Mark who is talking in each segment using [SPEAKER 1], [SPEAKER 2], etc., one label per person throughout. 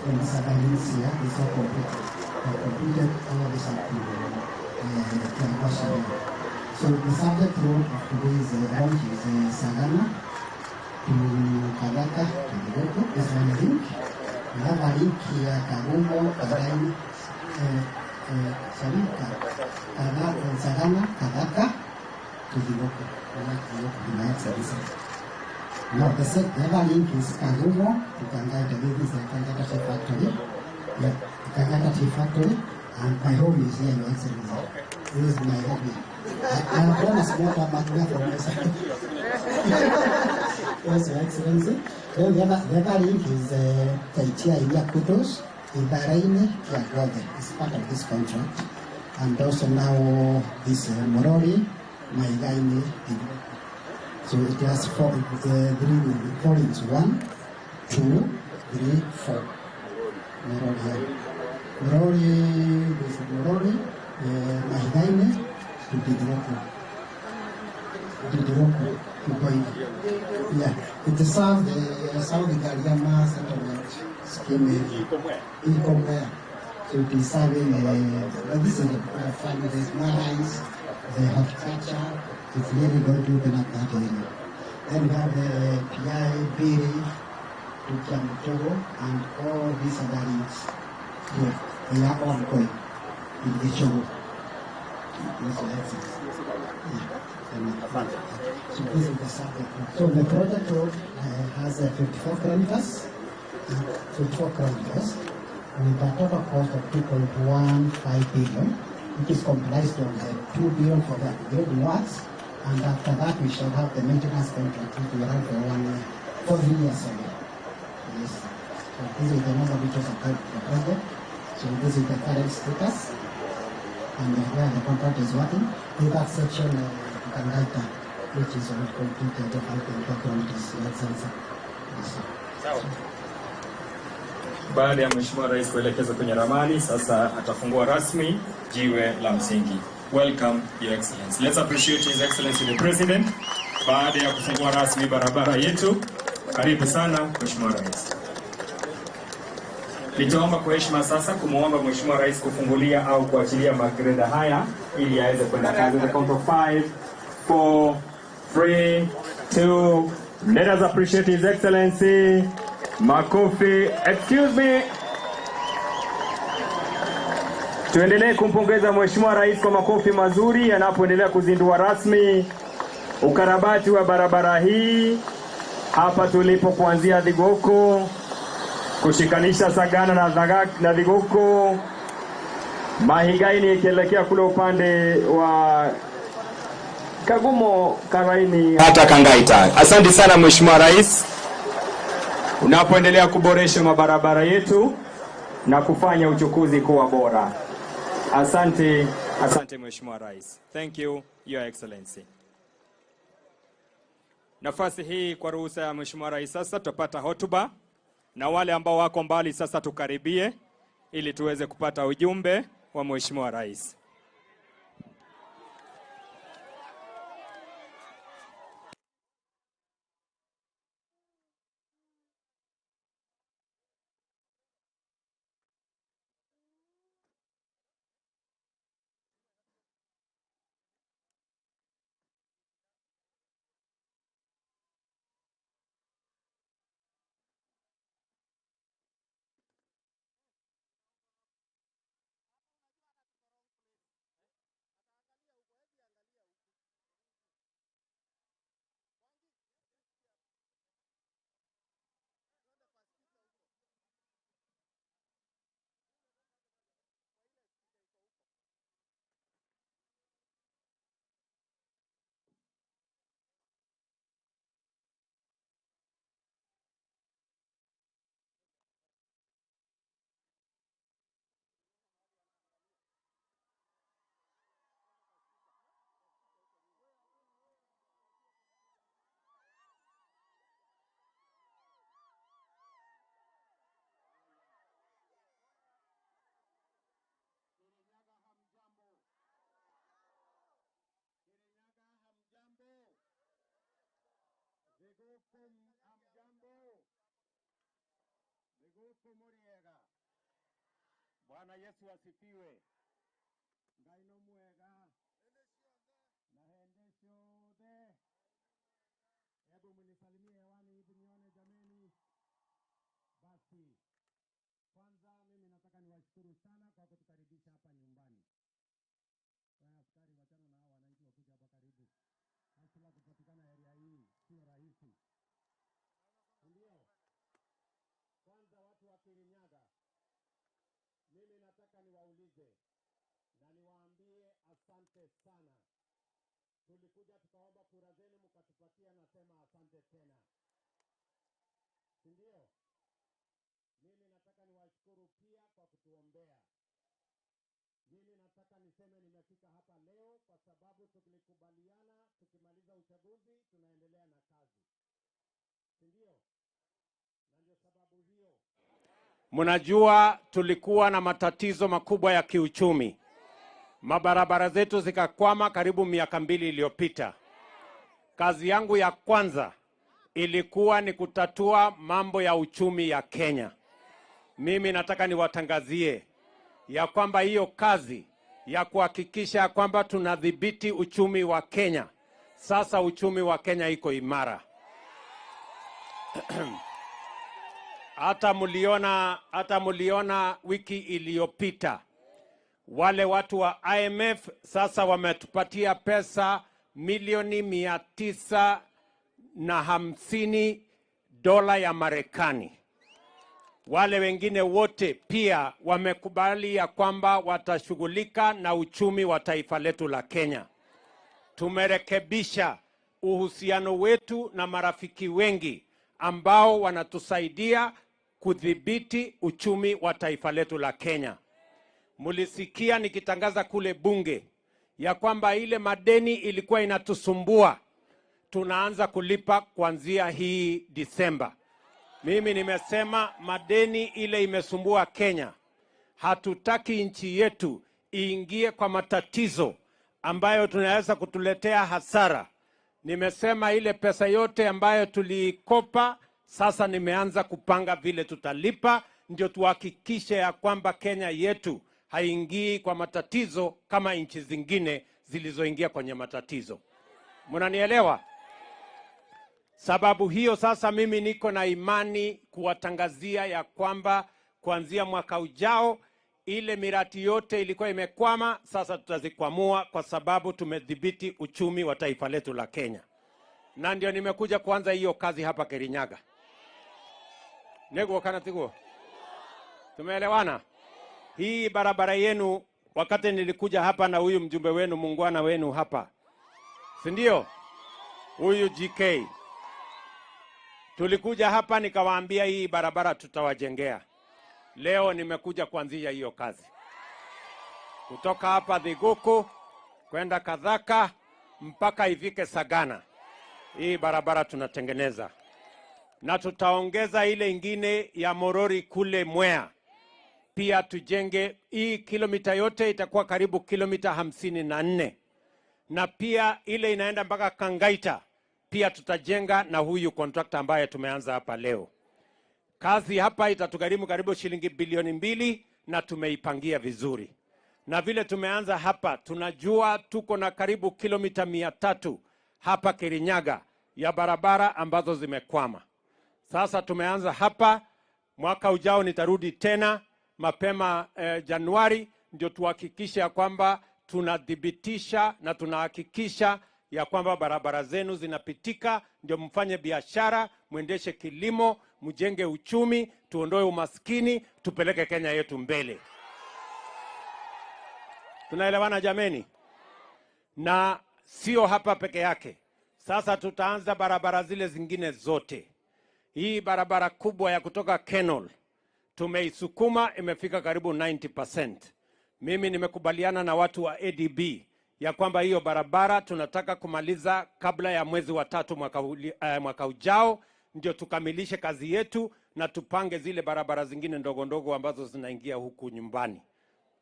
[SPEAKER 1] when the surveillance here is all completed. I completed all this up to so the subject road of today's launch is Sagana to Kagaka to Ruto. This one link. We have a link here, Kagumo, Kagain, Sagana, Kagaka to the local. Now the other link is Kagumo to Kangata. This is the Kangata Tea Factory. Yeah, Kangata Tea Factory. And my home is here, Your Excellency. This is my hobby. I have done a small magna for myself. Yes, Your Excellency. Then the other link is Taitia Ilia Kutos, Ibaraine, Kiagode. It's part of this contract. And also now this Morori, Maigaine, so it has four points. 1, 2, 3, 4. Morori, Maigaine, to Didroko. Yeah, it is the Gariama settlement scheme. Ichungwah. So it is serving this is the families, mines, the horticulture. It's really going to open up that area. Then we have the PI, Biri, to Kiamutogo, and all these other links here. They are all going in the show. So this is the subject. So the project road has 54 kilometers, with a total cost of 2.15 billion, which is comprised of 2 billion for the upgrade works, and after that we shall have the maintenance contract which will run for 3 years again. Yes. So this is the number which was applied for the project. So this is the current status, and where the contract is working. In that section, you can write that, which is already completed, the background is
[SPEAKER 2] Baada ya Mheshimiwa Rais kuelekeza kwenye ramani, sasa atafungua rasmi jiwe la msingi. Welcome, Your Excellency. Let's appreciate His Excellency the President. Baada ya kufungua rasmi barabara yetu, karibu sana Mheshimiwa Rais. Nitaomba kwa heshima sasa kumuomba Mheshimiwa Rais kufungulia au kuachilia magreda haya ili aweze kwenda kazi. The count of 5, 4, 3, 2. Let us appreciate His Excellency. Makofi. Excuse me. Tuendelee kumpongeza Mheshimiwa Rais kwa makofi mazuri anapoendelea kuzindua rasmi ukarabati wa barabara hii hapa tulipo kuanzia Thigoko kushikanisha Sagana na Thigoko, Mahigaini ikielekea kule upande wa Kagumo, Karaini hata Kangaita. Asante sana Mheshimiwa Rais, unapoendelea kuboresha mabarabara yetu na kufanya uchukuzi kuwa bora. Asante Mheshimiwa Rais. Thank you, Your Excellency. Nafasi hii kwa ruhusa ya Mheshimiwa Rais sasa tutapata hotuba, na wale ambao wako mbali sasa tukaribie ili tuweze kupata ujumbe wa Mheshimiwa Rais.
[SPEAKER 3] huku muriega. Bwana Yesu asifiwe. Ngaino mwega. Na hende shode. Hebu mnisalimie hewani hivi nione jameni. Basi. Kwanza mimi nataka niwashukuru sana kwa kutukaribisha hapa nyumbani. Kwa askari wachana na hao wananchi wakuja hapa karibu. Hasila kupatikana area hii sio rahisi. Ndio. Kwanza watu wa Kirinyaga, mimi nataka niwaulize na niwaambie asante sana. Tulikuja tukaomba kura zenu mkatupatia, nasema asante tena. Ndio. Mimi nataka niwashukuru pia kwa kutuombea. Mimi nataka niseme nimefika hapa leo kwa sababu tulikubaliana tukimaliza uchaguzi tunaendelea na kazi. Ndio. Na ndio sababu hiyo. Mnajua tulikuwa na matatizo makubwa ya kiuchumi. Mabarabara zetu zikakwama karibu miaka 2 iliyopita. Kazi yangu ya kwanza ilikuwa ni kutatua mambo ya uchumi ya Kenya. Mimi nataka niwatangazie ya kwamba hiyo kazi ya kuhakikisha kwamba tunadhibiti uchumi wa Kenya, sasa uchumi wa Kenya iko imara. Hata muliona wiki iliyopita wale watu wa IMF sasa wametupatia pesa milioni 950 dola ya Marekani. Wale wengine wote pia wamekubali ya kwamba watashughulika na uchumi wa taifa letu la Kenya. Tumerekebisha uhusiano wetu na marafiki wengi ambao wanatusaidia kudhibiti uchumi wa taifa letu la Kenya. Mulisikia nikitangaza kule bunge ya kwamba ile madeni ilikuwa inatusumbua, tunaanza kulipa kuanzia hii Disemba. Mimi nimesema madeni ile imesumbua Kenya. Hatutaki nchi yetu iingie kwa matatizo ambayo tunaweza kutuletea hasara. Nimesema ile pesa yote ambayo tulikopa, sasa nimeanza kupanga vile tutalipa, ndio tuhakikishe ya kwamba Kenya yetu haingii kwa matatizo kama nchi zingine zilizoingia kwenye matatizo. Mnanielewa? Sababu hiyo sasa mimi niko na imani kuwatangazia ya kwamba kuanzia mwaka ujao ile miradi yote ilikuwa imekwama, sasa tutazikwamua kwa sababu tumedhibiti uchumi wa taifa letu la Kenya. Na ndio nimekuja kuanza hiyo kazi hapa Kirinyaga. Nego kana tiguo. Tumeelewana? Hii barabara yenu wakati nilikuja hapa na huyu mjumbe wenu muungwana wenu hapa. Si ndio? Huyu GK. Tulikuja hapa nikawaambia hii barabara tutawajengea. Leo nimekuja kuanzia hiyo kazi. Kutoka hapa Thiguku kwenda Kadhaka mpaka ifike Sagana. Hii barabara tunatengeneza. Na tutaongeza ile ingine ya Morori kule Mwea. Pia tujenge hii kilomita yote itakuwa karibu kilomita 54. Na pia ile inaenda mpaka Kangaita. Pia tutajenga na huyu contractor ambaye tumeanza hapa leo. Kazi hapa itatugharimu karibu shilingi bilioni 2 na tumeipangia vizuri. Na vile tumeanza hapa, tunajua tuko na karibu kilomita 300 hapa Kirinyaga ya barabara ambazo zimekwama. Sasa tumeanza hapa, mwaka ujao nitarudi tena mapema Januari, ndio tuhakikisha kwamba tunadhibitisha na tunahakikisha ya kwamba barabara zenu zinapitika, ndio mfanye biashara, muendeshe kilimo, mjenge uchumi, tuondoe umaskini, tupeleke Kenya yetu mbele. Tunaelewana jameni? Na sio hapa peke yake. Sasa tutaanza barabara zile zingine zote. Hii barabara kubwa ya kutoka Kenol tumeisukuma, imefika karibu 90%. Mimi nimekubaliana na watu wa ADB ya kwamba hiyo barabara tunataka kumaliza kabla ya mwezi wa 3 mwaka ujao, ndio tukamilishe kazi yetu na tupange zile barabara zingine ndogo ndogo ambazo zinaingia huku nyumbani.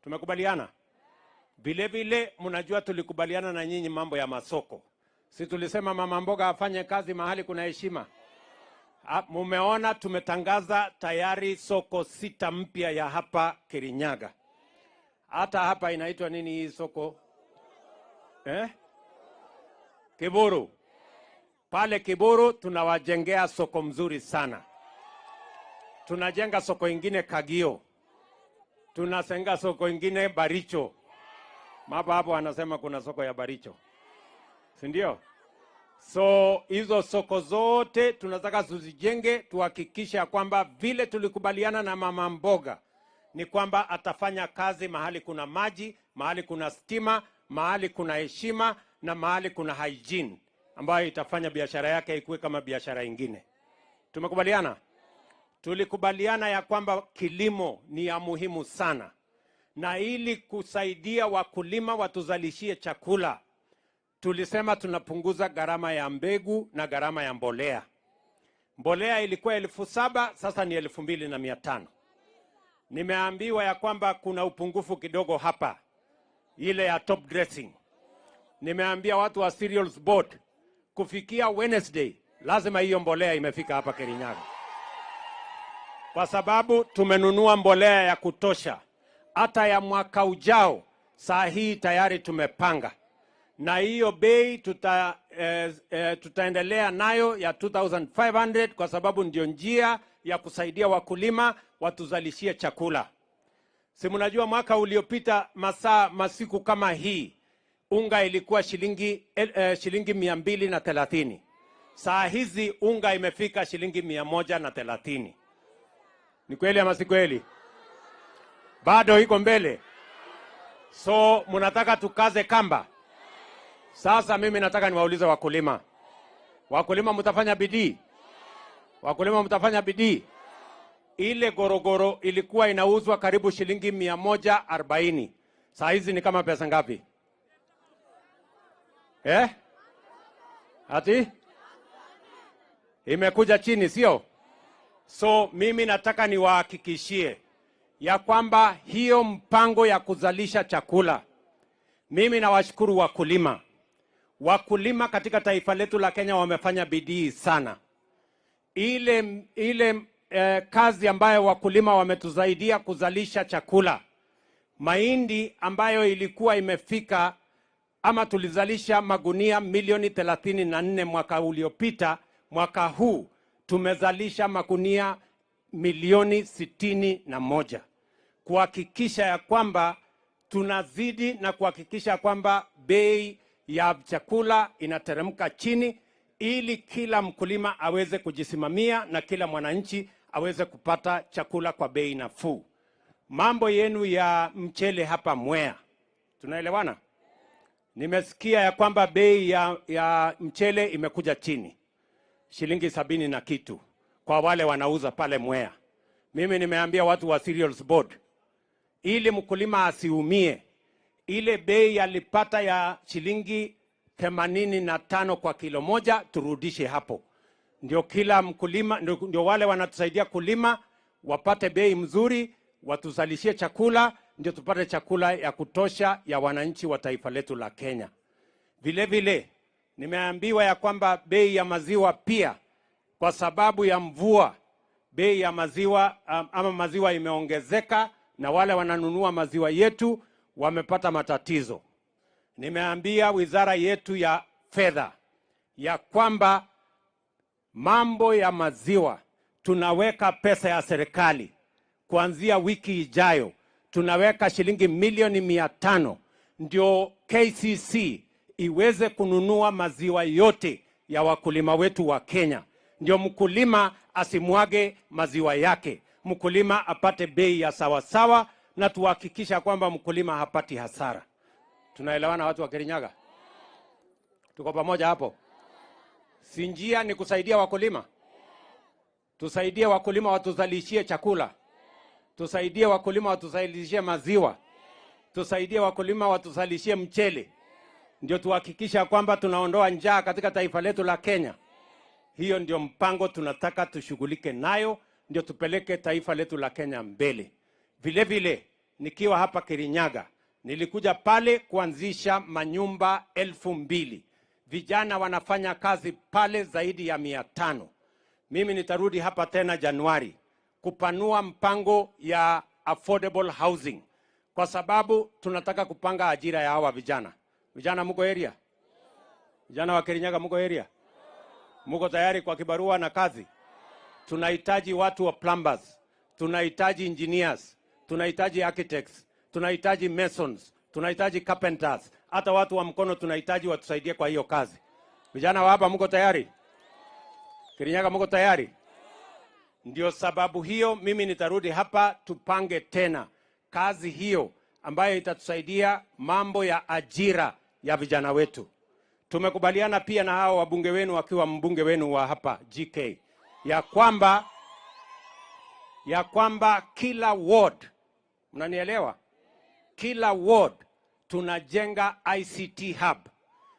[SPEAKER 3] Tumekubaliana? Vile vile mnajua tulikubaliana na nyinyi mambo ya masoko. Si tulisema mama mboga afanye kazi mahali kuna heshima? Mumeona tumetangaza tayari soko 6 mpya ya hapa Kirinyaga. Hata hapa inaitwa nini hii soko? Kiburu. Pale Kiburu tunawajengea soko mzuri sana. Tunajenga soko ingine Kagio. Tunasenga soko ingine Baricho. Mapa hapo anasema kuna soko ya Baricho. Si ndio? So hizo soko zote tunataka tuzijenge, tuhakikisha kwamba vile tulikubaliana na mama mboga ni kwamba atafanya kazi mahali kuna maji, mahali kuna stima, mahali kuna heshima na mahali kuna hygiene ambayo itafanya biashara yake ikuwe kama biashara ingine. Tumekubaliana? Tulikubaliana ya kwamba kilimo ni ya muhimu sana, na ili kusaidia wakulima watuzalishie chakula, tulisema tunapunguza gharama ya mbegu na gharama ya mbolea. Mbolea ilikuwa 7,000, sasa ni 2,500. Nimeambiwa ya kwamba kuna upungufu kidogo hapa, ile ya top dressing. Nimeambia watu wa cereals board kufikia Wednesday lazima hiyo mbolea imefika hapa Kirinyaga, kwa sababu tumenunua mbolea ya kutosha hata ya mwaka ujao. Saa hii tayari tumepanga, na hiyo bei tutaendelea nayo ya 2,500 kwa sababu ndio njia ya kusaidia wakulima watuzalishie chakula. Si mnajua mwaka uliopita masiku kama hii unga ilikuwa shilingi 230. Saa hizi unga imefika shilingi 130. Ni kweli ama si kweli? Bado iko mbele. So mnataka tukaze kamba. Sasa mimi nataka niwaulize wakulima. Wakulima mtafanya bidii? Wakulima mtafanya bidii? Ile gorogoro ilikuwa inauzwa karibu shilingi 140. Saa hizi ni kama pesa ngapi? Ati? Imekuja chini, sio? So mimi nataka niwahakikishie ya kwamba hiyo mpango ya kuzalisha chakula, mimi nawashukuru wakulima. Wakulima katika taifa letu la Kenya wamefanya bidii sana. Ile kazi ambayo wakulima wametusaidia kuzalisha chakula, mahindi ambayo ilikuwa imefika ama tulizalisha magunia milioni 34 mwaka uliopita, mwaka huu tumezalisha magunia milioni 61, kuhakikisha ya kwamba tunazidi na kuhakikisha kwamba bei ya chakula inateremka chini, ili kila mkulima aweze kujisimamia na kila mwananchi aweze kupata chakula kwa bei nafuu. Mambo yenu ya mchele hapa Mwea, tunaelewana? Nimesikia ya kwamba bei ya mchele imekuja chini, shilingi 70 na kitu kwa wale wanauza pale Mwea. Mimi nimeambia watu wa cereals board, ili mkulima asiumie, ile bei alipata ya shilingi 85 kwa kilo moja turudishe hapo. Ndio kila mkulima, ndio wale wanatusaidia kulima wapate bei mzuri, watuzalishie chakula, ndio tupate chakula ya kutosha ya wananchi wa taifa letu la Kenya. Vile vile nimeambiwa ya kwamba bei ya maziwa pia, kwa sababu ya mvua, bei ya maziwa ama maziwa imeongezeka, na wale wananunua maziwa yetu wamepata matatizo. Nimeambia wizara yetu ya fedha ya kwamba mambo ya maziwa tunaweka pesa ya serikali. Kuanzia wiki ijayo tunaweka shilingi milioni 500 ndio KCC iweze kununua maziwa yote ya wakulima wetu wa Kenya. Ndio mkulima asimwage maziwa yake, mkulima apate bei ya sawasawa, na tuhakikisha kwamba mkulima hapati hasara. Tunaelewana watu wa Kirinyaga? Tuko pamoja hapo? Si njia ni kusaidia wakulima? Tusaidie wakulima watuzalishie chakula. Tusaidie wakulima watuzalishie maziwa. Tusaidie wakulima watuzalishie mchele. Ndio tuhakikisha kwamba tunaondoa njaa katika taifa letu la Kenya. Hiyo ndio mpango tunataka tushughulike nayo, ndio tupeleke taifa letu la Kenya mbele. Vile vile nikiwa hapa Kirinyaga, nilikuja pale kuanzisha manyumba 2,000. Vijana wanafanya kazi pale zaidi ya 500. mimi nitarudi hapa tena Januari kupanua mpango ya affordable housing, kwa sababu tunataka kupanga ajira ya hawa vijana. Vijana mko area? Vijana wa Kirinyaga mko area? Mko tayari kwa kibarua na kazi? Tunahitaji watu wa plumbers, tunahitaji engineers, tunahitaji architects, tunahitaji masons, tunahitaji carpenters, hata watu wa mkono tunahitaji watusaidie kwa hiyo kazi. Vijana wa hapa mko tayari? Kirinyaga mko tayari? Ndio sababu hiyo mimi nitarudi hapa tupange tena kazi hiyo ambayo itatusaidia mambo ya ajira ya vijana wetu. Tumekubaliana pia na hao wabunge wenu wakiwa mbunge wenu wa hapa GK ya kwamba kila ward, mnanielewa? Kila ward tunajenga ICT hub,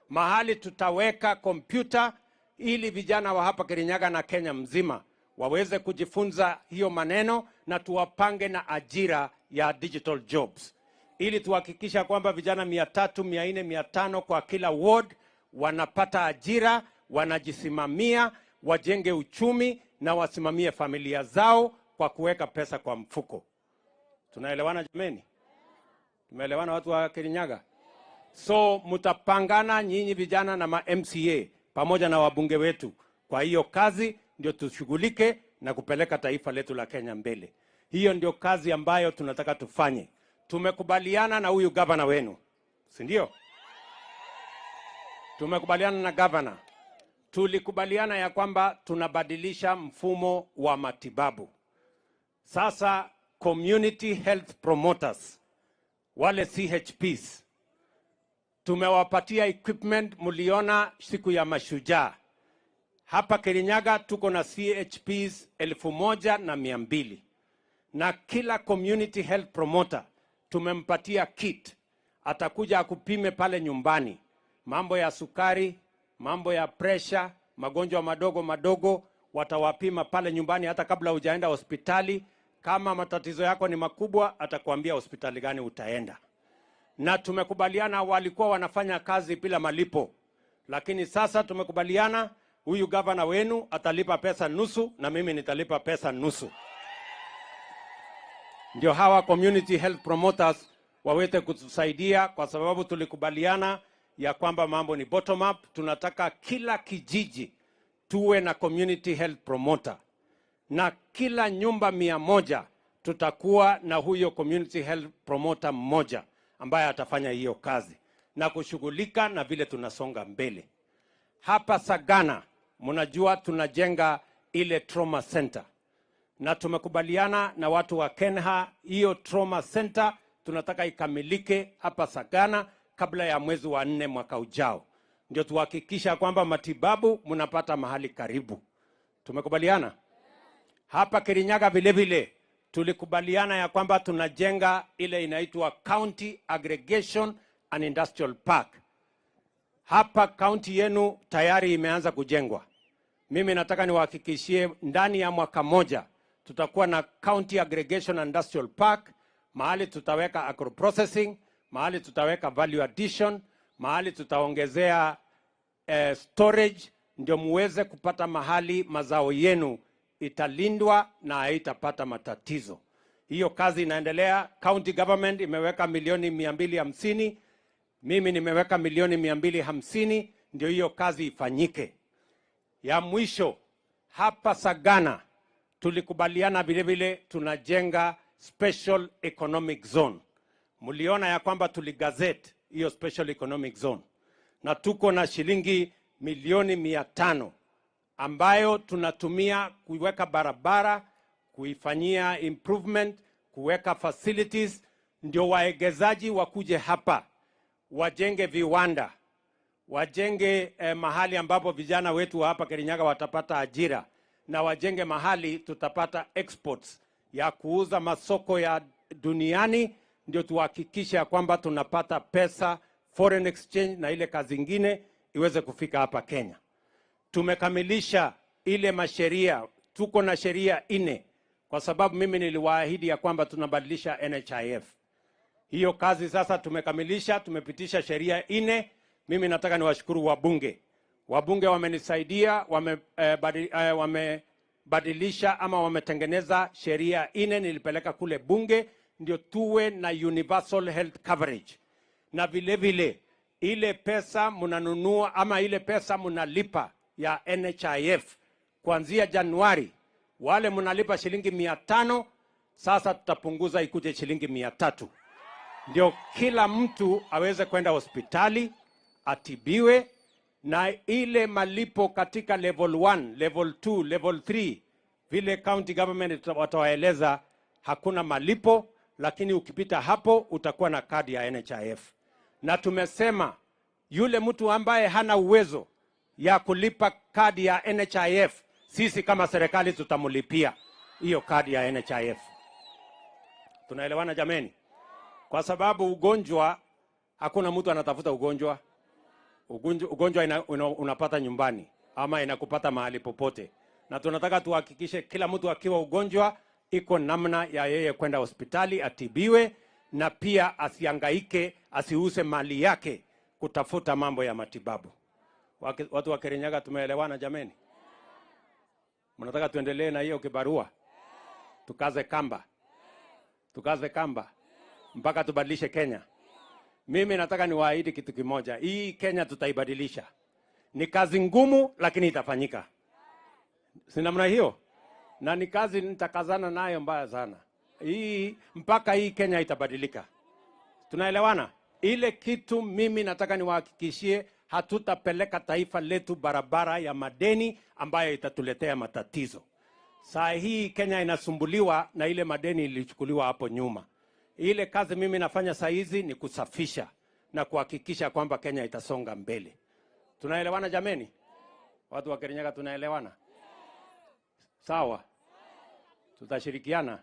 [SPEAKER 3] mahali tutaweka kompyuta ili vijana wa hapa Kirinyaga na Kenya mzima waweze kujifunza hiyo maneno, na tuwapange na ajira ya digital jobs, ili tuhakikisha kwamba vijana 300, 400, 500 kwa kila ward wanapata ajira, wanajisimamia, wajenge uchumi na wasimamie familia zao kwa kuweka pesa kwa mfuko. Tunaelewana jameni? Tumeelewana watu wa Kirinyaga? So mutapangana nyinyi vijana na ma MCA pamoja na wabunge wetu kwa hiyo kazi, ndio tushughulike na kupeleka taifa letu la Kenya mbele. Hiyo ndio kazi ambayo tunataka tufanye. Tumekubaliana na huyu gavana wenu, si ndio? Tumekubaliana na gavana. Tulikubaliana ya kwamba tunabadilisha mfumo wa matibabu. Sasa community health promoters, wale CHPs, tumewapatia equipment. Muliona siku ya mashujaa hapa Kirinyaga tuko na CHPs 1,200, na kila community health promoter tumempatia kit. Atakuja akupime pale nyumbani mambo ya sukari, mambo ya pressure, magonjwa madogo madogo, watawapima pale nyumbani hata kabla hujaenda hospitali. Kama matatizo yako ni makubwa, atakwambia hospitali gani utaenda. Na tumekubaliana, walikuwa wanafanya kazi bila malipo, lakini sasa tumekubaliana huyu gavana wenu atalipa pesa nusu na mimi nitalipa pesa nusu. Ndio hawa community health promoters waweze kutusaidia, kwa sababu tulikubaliana ya kwamba mambo ni bottom up. Tunataka kila kijiji tuwe na community health promoter, na kila nyumba 100 tutakuwa na huyo community health promoter mmoja ambaye atafanya hiyo kazi na kushughulika na vile tunasonga mbele. Hapa Sagana mnajua tunajenga ile trauma center, na tumekubaliana na watu wa Kenha hiyo trauma center tunataka ikamilike hapa Sagana kabla ya mwezi wa 4 mwaka ujao, ndio tuhakikisha kwamba matibabu mnapata mahali karibu. Tumekubaliana hapa Kirinyaga vile vile tulikubaliana ya kwamba tunajenga ile inaitwa County Aggregation and Industrial Park. Hapa county yenu tayari imeanza kujengwa. Mimi nataka niwahakikishie ndani ya mwaka moja tutakuwa na County Aggregation and Industrial Park, mahali tutaweka agro processing, mahali tutaweka value addition, mahali tutaongezea storage, ndio muweze kupata mahali mazao yenu italindwa na haitapata matatizo. Hiyo kazi inaendelea. County government imeweka milioni 250, mimi nimeweka milioni 250, ndio hiyo kazi ifanyike. Ya mwisho hapa Sagana tulikubaliana vile vile tunajenga special economic zone. Muliona ya kwamba tuligazette hiyo special economic zone, na tuko na shilingi milioni 500 ambayo tunatumia kuweka barabara, kuifanyia improvement, kuweka facilities, ndio waegezaji wakuje hapa wajenge viwanda, wajenge mahali ambapo vijana wetu wa hapa Kirinyaga watapata ajira, na wajenge mahali tutapata exports ya kuuza masoko ya duniani, ndio tuhakikisha kwamba tunapata pesa, foreign exchange, na ile kazi ingine iweze kufika hapa Kenya. Tumekamilisha ile masheria, tuko na sheria 4, kwa sababu mimi niliwaahidi ya kwamba tunabadilisha NHIF. Hiyo kazi sasa tumekamilisha, tumepitisha sheria 4. Mimi nataka niwashukuru wabunge. Wabunge wamenisaidia, wamebadilisha ama wametengeneza sheria 4 nilipeleka kule bunge, ndio tuwe na universal health coverage. Na vile vile ile pesa mnanunua ama ile pesa mnalipa ya NHIF kuanzia Januari, wale mnalipa shilingi 500, sasa tutapunguza ikuje shilingi 300. Ndio kila mtu aweze kwenda hospitali atibiwe, na ile malipo katika level 1, level 2, level 3 vile county government watawaeleza hakuna malipo, lakini ukipita hapo utakuwa na kadi ya NHIF. Na tumesema yule mtu ambaye hana uwezo ya kulipa kadi ya NHIF, sisi kama serikali tutamulipia hiyo kadi ya NHIF. Tunaelewana jameni? Kwa sababu ugonjwa, hakuna mtu anatafuta ugonjwa. Ugonjwa unapata nyumbani ama inakupata mahali popote. Na tunataka tuhakikishe kila mtu akiwa ugonjwa iko namna ya yeye kwenda hospitali atibiwe, na pia asihangaike, asiuse mali yake kutafuta mambo ya matibabu. Watu wa Kirinyaga, tumeelewana jameni? Mnataka tuendelee na hiyo kibarua? Tukaze kamba. Tukaze kamba mpaka tubadilishe Kenya. Mimi nataka niwaahidi kitu kimoja. Hii Kenya tutaibadilisha. Ni kazi ngumu lakini itafanyika. Si namna hiyo? Na ni kazi nitakazana nayo mbaya sana. Mpaka hii Kenya itabadilika. Tunaelewana? Ile kitu mimi nataka niwahakikishie, hatutapeleka taifa letu barabara ya madeni ambayo itatuletea matatizo. Saa hii Kenya inasumbuliwa na ile madeni ilichukuliwa hapo nyuma. Ile kazi mimi nafanya saa hizi ni kusafisha na kuhakikisha kwamba Kenya itasonga mbele. Tunaelewana jameni? Watu wa Kirinyaga, tunaelewana? Sawa. Tutashirikiana.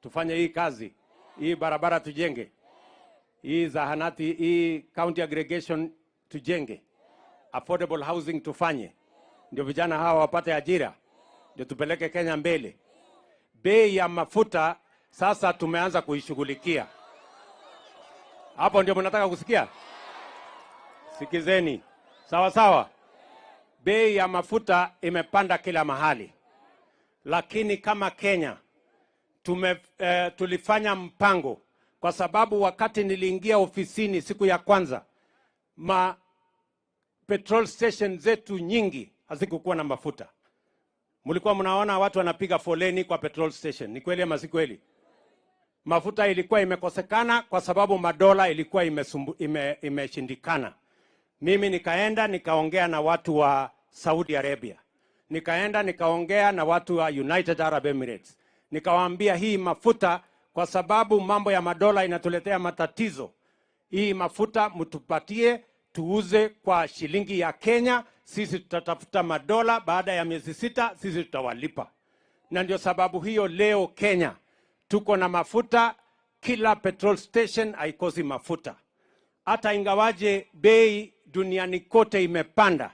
[SPEAKER 3] Tufanye hii kazi. Hii barabara tujenge. Hii zahanati, hii county aggregation tujenge. Affordable housing tufanye. Ndio vijana hawa wapate ajira. Ndio tupeleke Kenya mbele. Bei ya mafuta sasa tumeanza kuishughulikia. Hapo ndio mnataka kusikia? Sikizeni. Sawa sawa. Bei ya mafuta imepanda kila mahali. Lakini kama Kenya tulifanya mpango, kwa sababu wakati niliingia ofisini siku ya kwanza, petrol station zetu nyingi hazikukuwa na mafuta. Mlikuwa mnaona watu wanapiga foleni kwa petrol station. Ni kweli ama si kweli? Mafuta ilikuwa imekosekana kwa sababu madola ilikuwa imeshindikana. Mimi nikaenda nikaongea na watu wa Saudi Arabia. Nikaenda nikaongea na watu wa United Arab Emirates. Nikawaambia hii mafuta, kwa sababu mambo ya madola inatuletea matatizo, hii mafuta mtupatie tuuze kwa shilingi ya Kenya, sisi tutatafuta madola, baada ya miezi 6 sisi tutawalipa. Na ndio sababu hiyo leo Kenya tuko na mafuta, kila petrol station haikosi mafuta. Hata ingawaje bei duniani kote imepanda,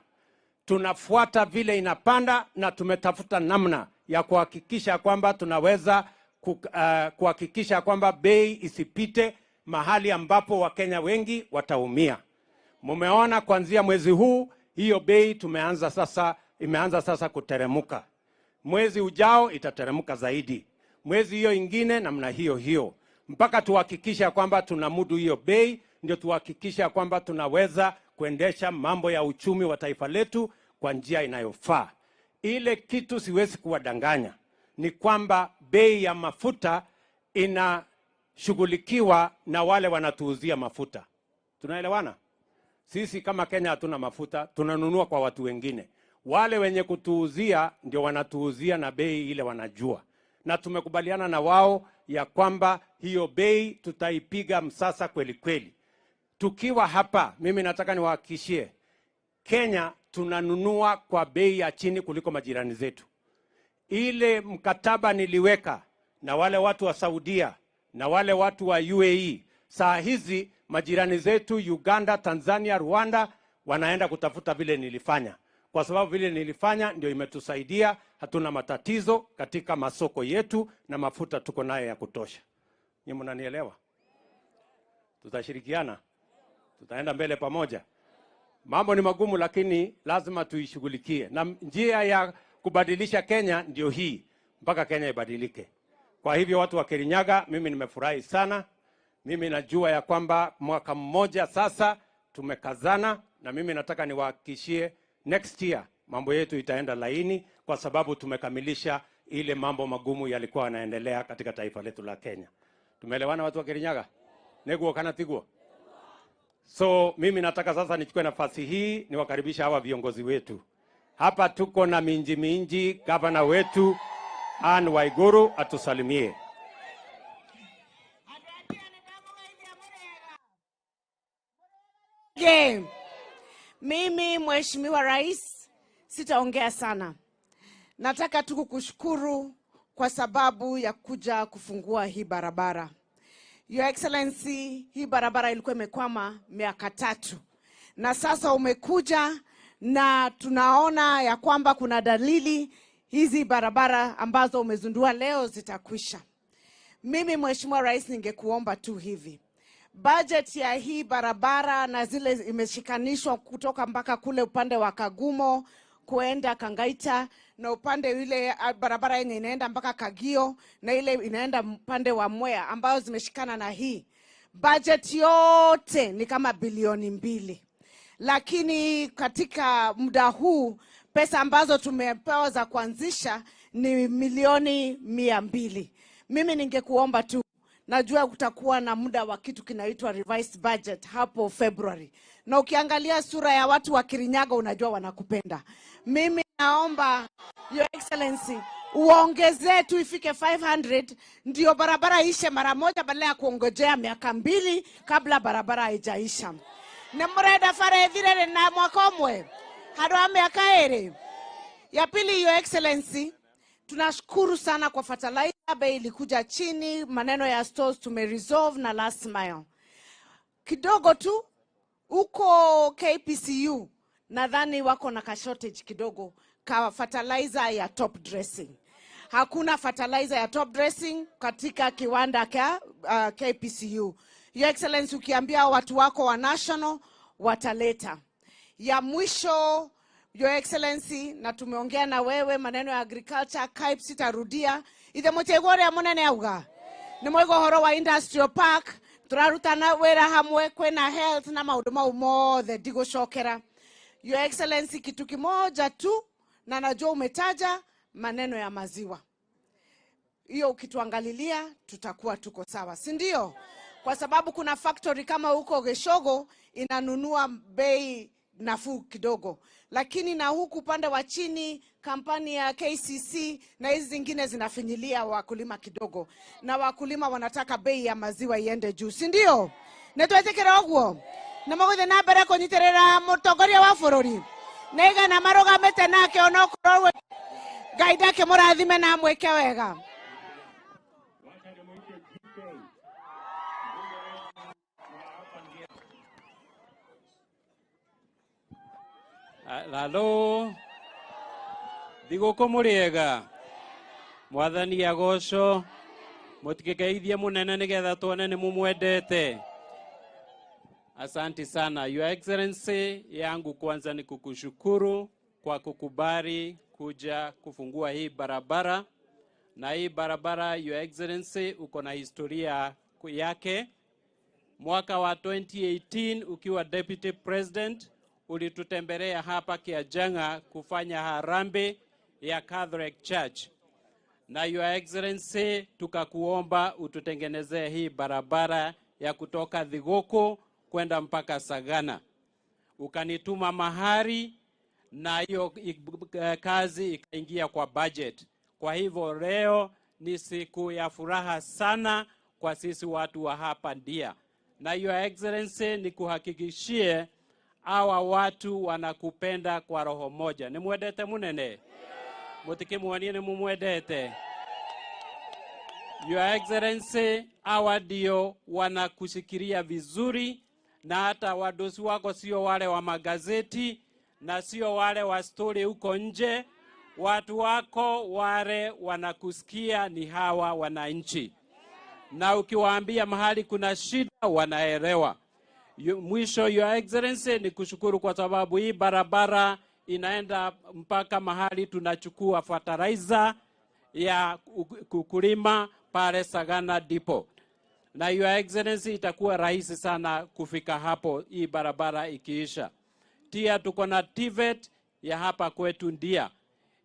[SPEAKER 3] tunafuata vile inapanda, na tumetafuta namna ya kuhakikisha kwamba tunaweza kuhakikisha kwamba bei isipite mahali ambapo Wakenya wengi wataumia. Mumeona kuanzia mwezi huu hiyo bei imeanza sasa kuteremuka. Mwezi ujao itateremuka zaidi. Mwezi hiyo ingine namna hiyo. Mpaka tuhakikisha kwamba tunamudu hiyo bei, ndio tuhakikisha kwamba tunaweza kuendesha mambo ya uchumi wa taifa letu kwa njia inayofaa. Ile kitu siwezi kuwadanganya ni kwamba bei ya mafuta inashughulikiwa na wale wanatuuzia mafuta. Tunaelewana? Sisi kama Kenya hatuna mafuta, tunanunua kwa watu wengine. Wale wenye kutuuzia ndio wanatuuzia na bei ile wanajua. Na tumekubaliana na wao ya kwamba hiyo bei tutaipiga msasa kweli kweli. Tukiwa hapa, mimi nataka niwahakikishie, Kenya tunanunua kwa bei ya chini kuliko majirani zetu. Ile mkataba niliweka na wale watu wa Saudia na wale watu wa UAE, saa hizi majirani zetu Uganda, Tanzania, Rwanda wanaenda kutafuta vile nilifanya. Kwa sababu vile nilifanya ndio imetusaidia, hatuna matatizo katika masoko yetu na mafuta tuko nayo ya kutosha. Nyinyi mnanielewa? Tutashirikiana. Tutaenda mbele pamoja. Mambo ni magumu lakini lazima tuishughulikie. Na njia ya kubadilisha Kenya ndio hii, mpaka Kenya ibadilike. Kwa hivyo watu wa Kirinyaga, mimi nimefurahi sana. Mimi najua ya kwamba mwaka mmoja sasa tumekazana, na mimi nataka niwahakikishie next year mambo yetu itaenda laini, kwa sababu tumekamilisha ile mambo magumu yalikuwa yanaendelea katika taifa letu la Kenya. Tumeelewana watu wa Kirinyaga? Neguo kana tiguo? So mimi nataka sasa nichukue nafasi hii niwakaribisha hawa viongozi wetu. Hapa tuko na minji gavana wetu Anne Waiguru atusalimie.
[SPEAKER 4] Mimi Mheshimiwa Rais sitaongea sana. Nataka tu kukushukuru kwa sababu ya kuja kufungua hii barabara. Your Excellency, hii barabara ilikuwa imekwama miaka 3. Na sasa umekuja na tunaona ya kwamba kuna dalili hizi barabara ambazo umezundua leo zitakwisha. Mimi Mheshimiwa Rais ningekuomba tu hivi. Budget ya hii barabara na zile imeshikanishwa kutoka mpaka kule upande wa Kagumo kuenda Kangaita, na upande ile barabara yenye inaenda mpaka Kagio, na ile inaenda upande wa Mwea ambayo zimeshikana na hii. Budget yote ni kama bilioni 2. Lakini katika muda huu pesa ambazo tumepewa za kuanzisha ni milioni 200. Mimi ningekuomba tu, najua kutakuwa na muda wa kitu kinaitwa revised budget hapo February. Na ukiangalia sura ya watu wa Kirinyaga unajua wanakupenda. Mimi naomba Your Excellency uongezee tu ifike 500 ndio barabara ishe mara moja badala ya kuongojea miaka 2 kabla barabara haijaisha. Nemureda fare thirere na mwaka umwe hado miaka 2. Ya pili, Your Excellency, tunashukuru sana kwa fertilizer, bei ilikuja chini, maneno ya stores tumeresolve na last mile. Kidogo tu uko KPCU nadhani wako na ka shortage kidogo ka fertilizer ya top dressing. Hakuna fertilizer ya top dressing katika kiwanda ka KPCU. Your Excellency, ukiambia watu wako wa national wataleta. Ya mwisho, Your Excellency, na tumeongea na wewe maneno ya agriculture, KAIP sitarudia. Ithe mutegore amunene auga. Ni mwego horo wa industrial park, turarutana wera hamwe kwena health na maundu mau mothe ndigũcokera. Your Excellency, kitu kimoja tu na najua umetaja maneno ya maziwa. Hiyo ukituangalilia tutakuwa tuko sawa, si ndio? Kwa sababu kuna factory kama huko Geshogo inanunua bei nafuu kidogo. Lakini na huku upande wa chini kampani ya KCC na hizi zingine zinafinyilia wakulima kidogo. Na wakulima wanataka bei ya maziwa iende juu, si ndio? Netwetekera ogwo. Na magothe na mbere kunyiterera mutongoria wa bururi. Nega na marugamete nake onokorwo Ngai ndake mũrathime na mweke wega.
[SPEAKER 5] Lalo Thigũkũ mũrĩega Mwathani agocwo mũtikegeithie mũnene nĩgetha tuone nĩ mumwendete. Asante sana Your Excellency, yangu kwanza ni kukushukuru kwa kukubali kuja kufungua hii barabara. Na hii barabara Your Excellency uko na historia yake. Mwaka wa 2018 ukiwa Deputy President ulitutembelea hapa Kirinyaga kufanya harambee ya Catholic Church. Na Your Excellency tukakuomba ututengenezee hii barabara ya kutoka Thigũkũ kwenda mpaka Sagana. Ukanituma mahari na hiyo kazi ikaingia kwa budget. Kwa hivyo leo ni siku ya furaha sana kwa sisi watu wa hapa Ndia. Na Your Excellency nikuhakikishie hawa watu wanakupenda kwa roho moja. Ni mwendete munene? Mutikimwanie ni mumwendete? Your Excellency, hawa ndio wanakushikilia vizuri, na hata wadosi wako sio wale wa magazeti na sio wale wa story huko nje. Watu wako wale wanakusikia ni hawa wananchi. Na ukiwaambia mahali kuna shida wanaelewa. Mwisho Your Excellency ni kushukuru kwa sababu hii barabara inaenda mpaka mahali tunachukua fertilizer ya kukulima pale Sagana Depot. Na Your Excellency, itakuwa rahisi sana kufika hapo hii barabara ikiisha. Tia tuko na TVET ya hapa kwetu Ndia.